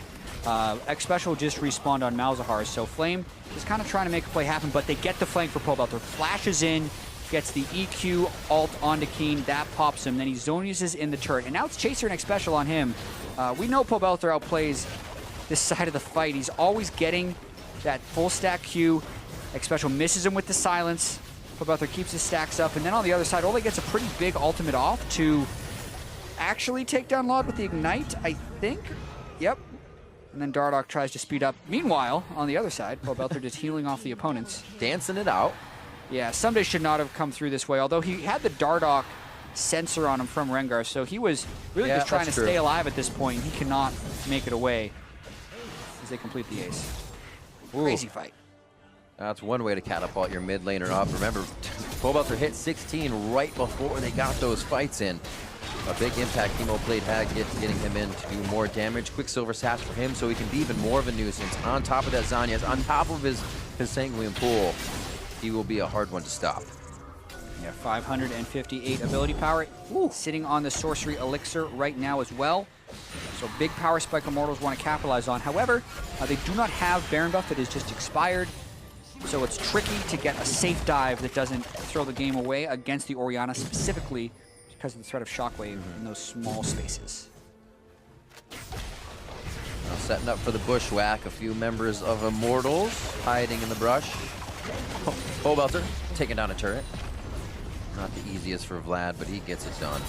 X-Special just respawned on Malzahar, so Flame is kind of trying to make a play happen, but they get the flank for Pobelter. Flashes in, gets the EQ ult onto Keen. That pops him. Then he zone uses in the turret, and now it's Chaser and X-Special on him. We know Pobelter outplays this side of the fight. He's always getting that full stack Q. X-Special misses him with the silence. Pobelter keeps his stacks up, and then on the other side, Ole gets a pretty big ultimate off to actually take down Lod with the Ignite, I think. Yep. And then Dardoch tries to speed up. Meanwhile, on the other side, Pobelter just healing off the opponents. Dancing it out. Yeah, Someday should not have come through this way, although he had the Dardoch sensor on him from Rengar, so he was really just trying to stay alive at this point. He cannot make it away as they complete the ace. Crazy fight. That's one way to catapult your mid laner up. Remember, Pobelter hit 16 right before they got those fights in. A big impact Emo played had getting him in to do more damage. Quicksilver saps for him so he can be even more of a nuisance. On top of that Zanyas, on top of his Sanguine pool, he will be a hard one to stop. Yeah, 558 ability power. Sitting on the Sorcery Elixir right now as well. So big power spike Immortals want to capitalize on. However, they do not have Baron buff that is just expired. So it's tricky to get a safe dive that doesn't throw the game away against the Orianna specifically because of the threat of Shockwave in those small spaces. Now setting up for the bushwhack, a few members of Immortals hiding in the brush. Pobelter taking down a turret. Not the easiest for Vlad, but he gets it done.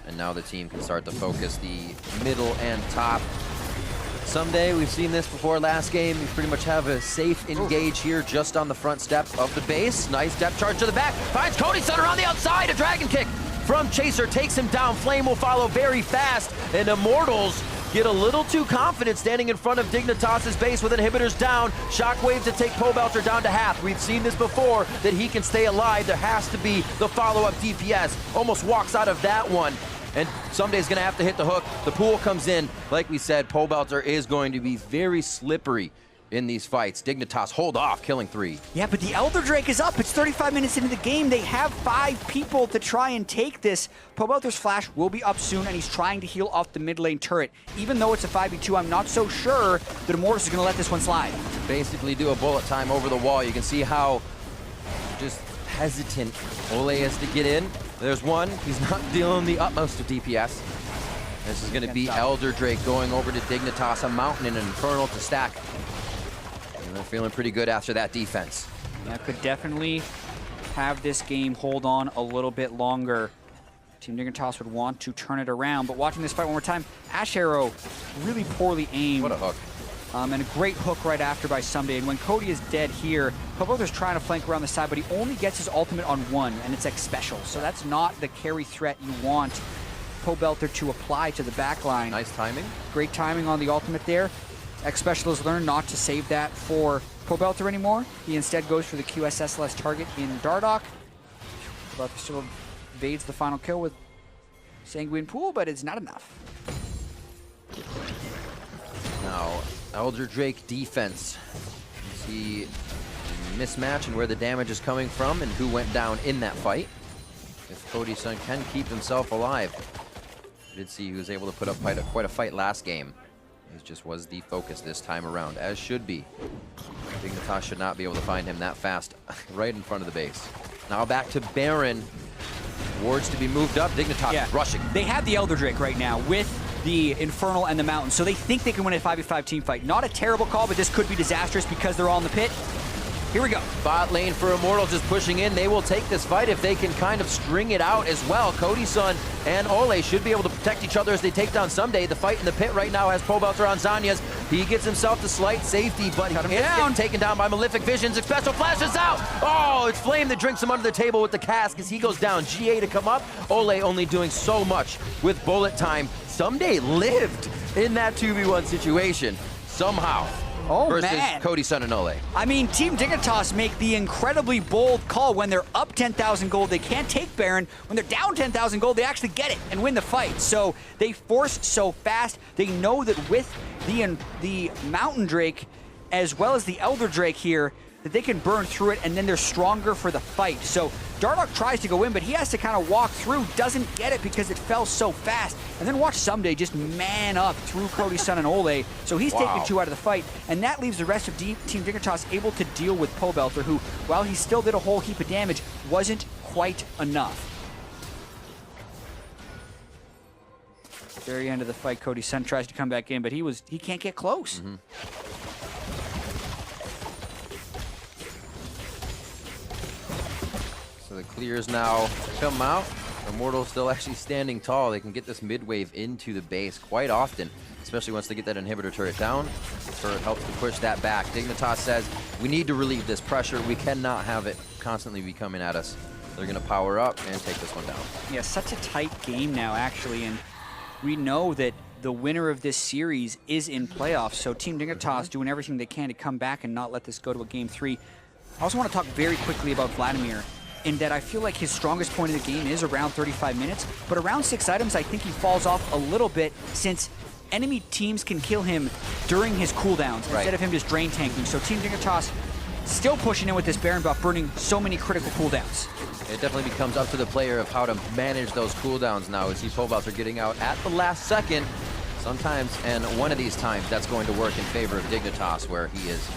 And now the team can start to focus the middle and top. Someday, we've seen this before last game. You pretty much have a safe engage here just on the front step of the base. Nice depth charge to the back. Finds Cody Sutter on the outside. A dragon kick from Chaser takes him down. Flame will follow very fast. And Immortals get a little too confident standing in front of Dignitas' base with inhibitors down. Shockwave to take Pobelter down to half. We've seen this before, that he can stay alive. There has to be the follow-up DPS. Almost walks out of that one. and Someday's gonna have to hit the hook. The pool comes in. Like we said, Pobelter is going to be very slippery in these fights. Dignitas hold off, killing 3. Yeah, but the Elder Drake is up. It's 35 minutes into the game. They have 5 people to try and take this. Pobelter's flash will be up soon, and he's trying to heal off the mid lane turret. Even though it's a 5v2, I'm not so sure that Immortals is going to let this one slide. Basically do a bullet time over the wall. You can see how just hesitant Ole is to get in. There's one. He's not dealing the utmost of DPS. This is going to be Elder Drake going over to Dignitas, a Mountain and an Infernal to stack. They're feeling pretty good after that defense. Yeah, could definitely have this game hold on a little bit longer. Team Dignitas would want to turn it around, but watching this fight one more time, Ash Arrow really poorly aimed. What a hook. And a great hook right after by Someday. And when Cody is dead here, Pobelter's trying to flank around the side, but he only gets his ultimate on 1, and it's X special. So that's not the carry threat you want Pobelter to apply to the backline. Nice timing. Great timing on the ultimate there. X Special has learned not to save that for Pobelter anymore. He instead goes for the QSS-less target in Dardoch. Pobelter still evades the final kill with Sanguine Pool, but it's not enough. Now, Elder Drake defense. You see mismatch and where the damage is coming from and who went down in that fight. If Cody's son can keep himself alive. You did see he was able to put up quite a fight last game. It just was the focus this time around, as should be. Dignitas should not be able to find him that fast right in front of the base. Now back to Baron. Wards to be moved up. Dignitas rushing. They have the Elder Drake right now with the Infernal and the Mountain, so they think they can win a 5v5 team fight. Not a terrible call, but this could be disastrous because they're all in the pit. Here we go. Bot lane for Immortals just pushing in. They will take this fight if they can kind of string it out as well. Cody's son and Ole should be able to protect each other as they take down Someday. The fight in the pit right now has Pobelter on Zanya's. He gets himself to slight safety, but he is getting taken down by Malefic Visions. Special flashes out. Oh, it's Flame that drinks him under the table with the cask as he goes down. GA to come up. Ole only doing so much with bullet time. Someday lived in that 2v1 situation somehow. Versus Cody's son and Ole. I mean, Team Dignitas make the incredibly bold call. When they're up 10,000 gold, they can't take Baron. When they're down 10,000 gold, they actually get it and win the fight. So they force so fast. They know that with the Mountain Drake, as well as the Elder Drake here, that they can burn through it, and then they're stronger for the fight. So Dardoch tries to go in, but he has to kind of walk through, doesn't get it because it fell so fast. And then watch Someday just man up through Cody's son and Ole. So he's taking 2 out of the fight, and that leaves the rest of Team Dignitas able to deal with Pobelter, who, while he still did a whole heap of damage, wasn't quite enough. Very end of the fight, Cody's son tries to come back in, but he can't get close. So the clears now come out. Immortals still actually standing tall. They can get this mid wave into the base quite often, especially once they get that inhibitor turret down. The turret helps to push that back. Dignitas says, we need to relieve this pressure. We cannot have it constantly be coming at us. They're going to power up and take this one down. Yeah, such a tight game now, actually, and we know that the winner of this series is in playoffs, so Team Dignitas doing everything they can to come back and not let this go to a game 3. I also want to talk very quickly about Vladimir, in that I feel like his strongest point of the game is around 35 minutes, but around 6 items, I think he falls off a little bit since enemy teams can kill him during his cooldowns instead of him just drain tanking. So Team Dignitas still pushing in with this Baron buff, burning so many critical cooldowns. It definitely becomes up to the player of how to manage those cooldowns now. As Pobelter are getting out at the last second sometimes, and one of these times that's going to work in favor of Dignitas, where he is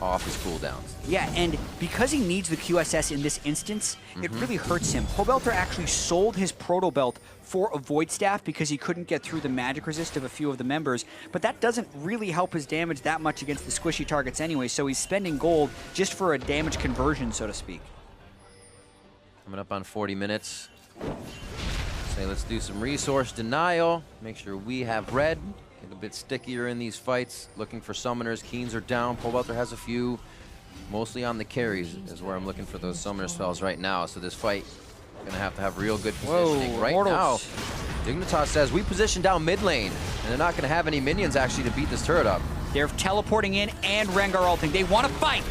off his cooldowns. Yeah, and because he needs the QSS in this instance, it really hurts him. Pobelter actually sold his Proto Belt for a Void Staff because he couldn't get through the magic resist of a few of the members, but that doesn't really help his damage that much against the squishy targets anyway, so he's spending gold just for a damage conversion, so to speak. Coming up on 40 minutes. Say let's do some resource denial. Make sure we have red. Get a bit stickier in these fights. Looking for summoners. Keens are down. Pobelter has a few. Mostly on the carries is where I'm looking for those summoner spells right now. So this fight gonna have to have real good positioning. Right now, Dignitas says we position down mid lane, and they're not gonna have any minions actually to beat this turret up. They're teleporting in and Rengar ulting. They want to fight.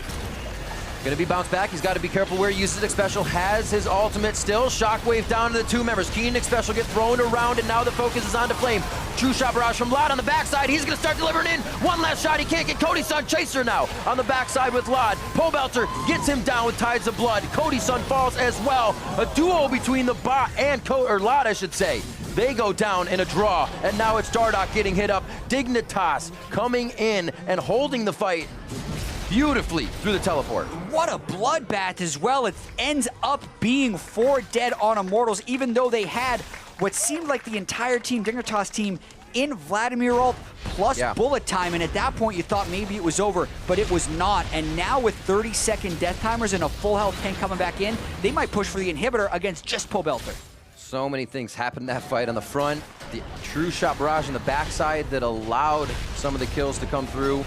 Gonna be bounced back. He's got to be careful where he uses it. Special has his ultimate still. Shockwave down to the 2 members. Keen and Special get thrown around, and now the focus is on to Flame. True shot barrage from Lod on the backside. He's gonna start delivering in. One last shot. He can't get Cody's son. Chaser now on the backside with Lod. Pobelter gets him down with Tides of Blood. Cody's son falls as well. A duo between the bot and Lod, I should say. They go down in a draw, and now it's Dardoch getting hit up. Dignitas coming in and holding the fight beautifully through the teleport. What a bloodbath as well. It ends up being 4 dead on Immortals, even though they had what seemed like the entire Team Dignitas team in Vladimir ult plus bullet time, and at that point you thought maybe it was over, but it was not. And now with 30-second death timers and a full health tank coming back in, they might push for the inhibitor against just Pobelter. So many things happened in that fight on the front. The true shot barrage on the backside that allowed some of the kills to come through.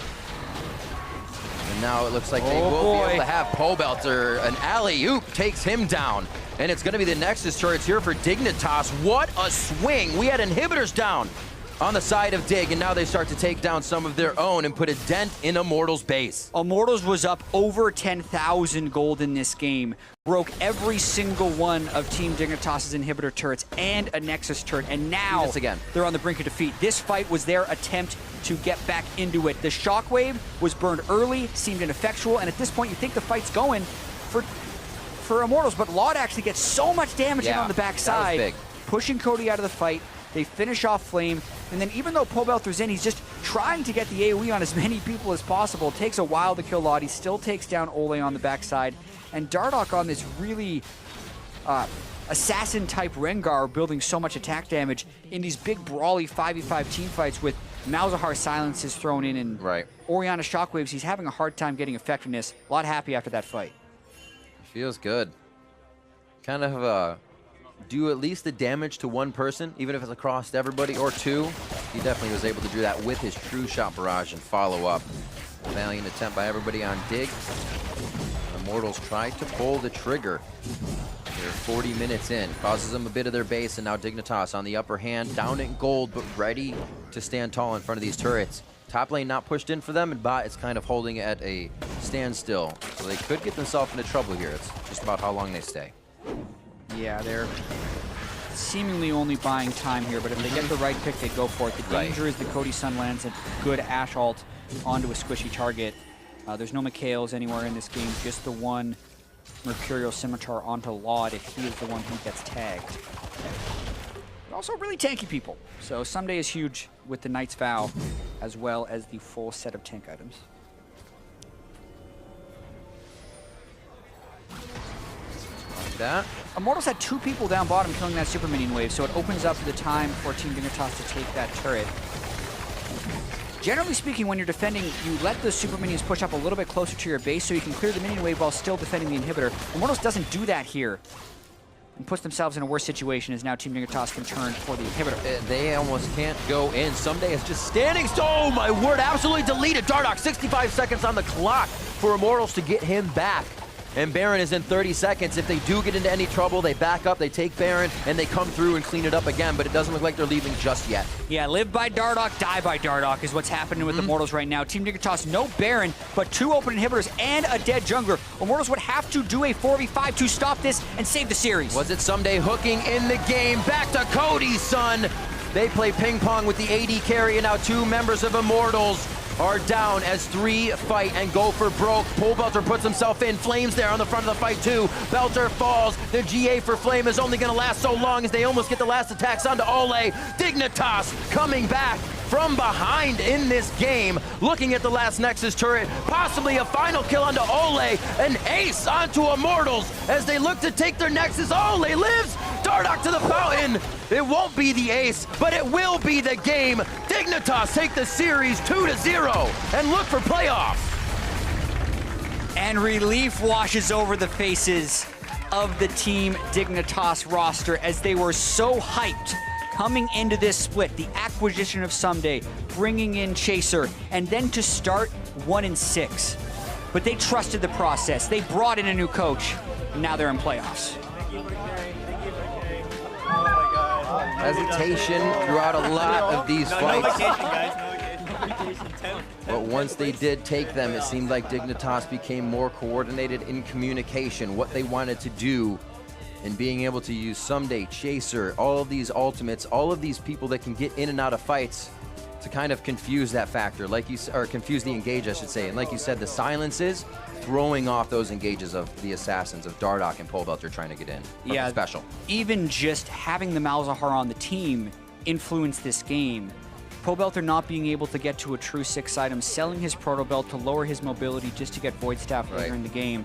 And now it looks like they will be able to have Pobelter. An alley-oop takes him down. And it's going to be the Nexus turrets here for Dignitas. What a swing. We had inhibitors down on the side of Dig, and now they start to take down some of their own and put a dent in Immortals' base. Immortals was up over 10,000 gold in this game. Broke every single one of Team Dignitas' inhibitor turrets and a Nexus turret, and now they're on the brink of defeat. This fight was their attempt to get back into it. The Shockwave was burned early, seemed ineffectual, and at this point you think the fight's going for Immortals, but Laud actually gets so much damage in on the backside, pushing Cody out of the fight. They finish off Flame, and then even though Pobelter's in, he's just trying to get the AoE on as many people as possible. It takes a while to kill Laud. He still takes down Ole on the backside, and Dardoch on this really assassin-type Rengar building so much attack damage in these big brawly 5v5 team fights with Malzahar silences thrown in and Orianna Shockwaves. He's having a hard time getting effectiveness. A lot happy after that fight. Feels good. Kind of do at least the damage to one person, even if it's across everybody, or 2. He definitely was able to do that with his true shot barrage and follow up. A valiant attempt by everybody on Dig. Immortals tried to pull the trigger. They're 40 minutes in. Causes them a bit of their base, and now Dignitas on the upper hand, down in gold, but ready to stand tall in front of these turrets. Top lane not pushed in for them, and bot is kind of holding at a standstill. So they could get themselves into trouble here. It's just about how long they stay. Yeah, they're seemingly only buying time here, but if they get the right pick, they go for it. The danger is that Cody's son lands a good Ashe ult onto a squishy target. There's no Mikhails anywhere in this game, just the one Mercurial Scimitar onto Laud if he is the one who gets tagged. But also really tanky people. So Someday is huge with the Knight's Vow, as well as the full set of tank items. That. Immortals had 2 people down bottom killing that super minion wave, so it opens up the time for Team Dignitas to take that turret. Generally speaking, when you're defending, you let the super minions push up a little bit closer to your base so you can clear the minion wave while still defending the inhibitor. Immortals doesn't do that here and puts themselves in a worse situation as now Team Dignitas can turn for the inhibitor. They almost can't go in. Someday is just standing. Oh my word, absolutely deleted. Dardoch, 65 seconds on the clock for Immortals to get him back. And Baron is in 30 seconds. If they do get into any trouble, they back up, they take Baron, and they come through and clean it up again, but it doesn't look like they're leaving just yet. Yeah, live by Dardoch, die by Dardoch is what's happening with Immortals right now. Team Dignitas, no Baron, but 2 open inhibitors and a dead jungler. Immortals would have to do a 4v5 to stop this and save the series. Was it Someday hooking in the game? Back to Cody's son. They play ping pong with the AD carry, and now 2 members of Immortals are down as 3 fight and go for broke. Pobelter puts himself in. Flame's there on the front of the fight too. Belter falls. The GA for Flame is only going to last so long as they almost get the last attacks onto Ole. Dignitas coming back from behind in this game. Looking at the last Nexus turret. Possibly a final kill onto Ole. An ace onto Immortals as they look to take their Nexus. Ole lives. Dardoch to the fountain. It won't be the ace, but it will be the game. Dignitas take the series 2-0 and look for playoffs. And relief washes over the faces of the Team Dignitas roster as they were so hyped coming into this split. The acquisition of Someday, bringing in Chaser, and then to start 1-6. But they trusted the process. They brought in a new coach, and now they're in playoffs. Hesitation throughout a lot of these fights. But once they did take them, it seemed like Dignitas became more coordinated in communication, what they wanted to do, and being able to use Someday, Chaser, all of these ultimates, all of these people that can get in and out of fights to kind of confuse that factor, or confuse the engage, I should say. And like you said, the silences throwing off those engages of the assassins of Dardoch and Pole Belter trying to get in. Yeah, special. Even just having the Malzahar on the team influenced this game. Pole Belter not being able to get to a true 6 item, selling his Proto Belt to lower his mobility just to get Void Staff later in the game.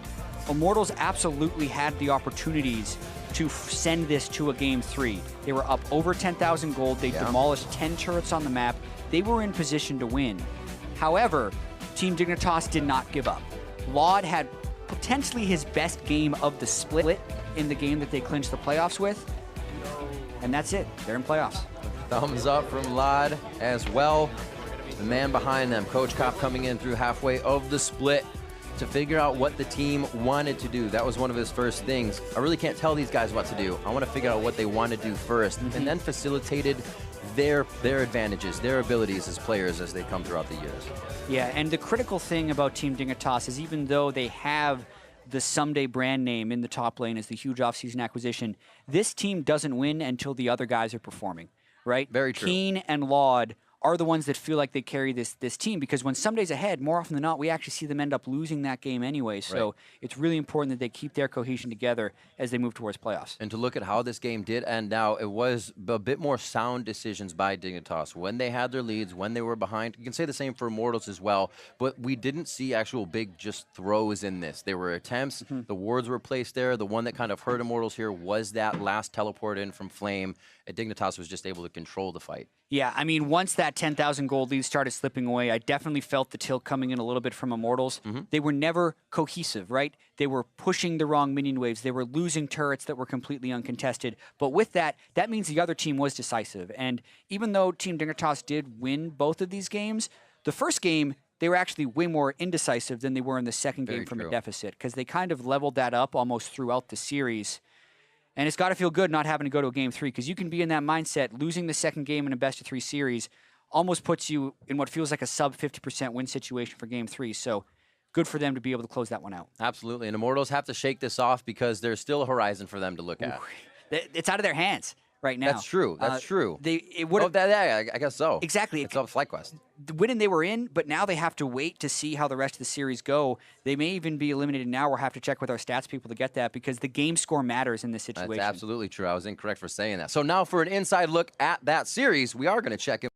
Immortals absolutely had the opportunities to send this to a Game 3. They were up over 10,000 gold. They demolished 10 turrets on the map. They were in position to win. However, Team Dignitas did not give up. Laud had potentially his best game of the split in the game that they clinched the playoffs with. And that's it. They're in playoffs. Thumbs up from Laud as well. The man behind them, Coach Kopp, coming in through halfway of the split to figure out what the team wanted to do. That was one of his first things. I really can't tell these guys what to do. I want to figure out what they want to do first, and then facilitated their advantages, their abilities as players as they come throughout the years. Yeah, and the critical thing about Team Dignitas is even though they have the Someday brand name in the top lane as the huge offseason acquisition, this team doesn't win until the other guys are performing, right? Very true. Keen and Laud are the ones that feel like they carry this team, because when Someday's ahead, more often than not, we actually see them end up losing that game anyway. So it's really important that they keep their cohesion together as they move towards playoffs. And to look at how this game did end now, it was a bit more sound decisions by Dignitas. When they had their leads, when they were behind, you can say the same for Immortals as well, but we didn't see actual big just throws in this. There were attempts, the wards were placed there. The one that kind of hurt Immortals here was that last teleport in from Flame. Dignitas was just able to control the fight. Yeah, I mean, once that 10,000 gold lead started slipping away, I definitely felt the tilt coming in a little bit from Immortals. They were never cohesive, right? They were pushing the wrong minion waves. They were losing turrets that were completely uncontested. But with that, that means the other team was decisive. And even though Team Dignitas did win both of these games, the first game, they were actually way more indecisive than they were in the second game from a deficit, because they kind of leveled that up almost throughout the series. And it's got to feel good not having to go to a Game 3, because you can be in that mindset. Losing the second game in a best-of-3 series almost puts you in what feels like a sub-50% win situation for Game 3. So good for them to be able to close that one out. Absolutely. And Immortals have to shake this off, because there's still a horizon for them to look at. It's out of their hands right now. That's true. That's true. It would I guess so. Exactly. It's a flight quest. The winning they were in, but now they have to wait to see how the rest of the series go. They may even be eliminated now. We'll have to check with our stats people to get that, because the game score matters in this situation. That's absolutely true. I was incorrect for saying that. So now for an inside look at that series, we are going to check in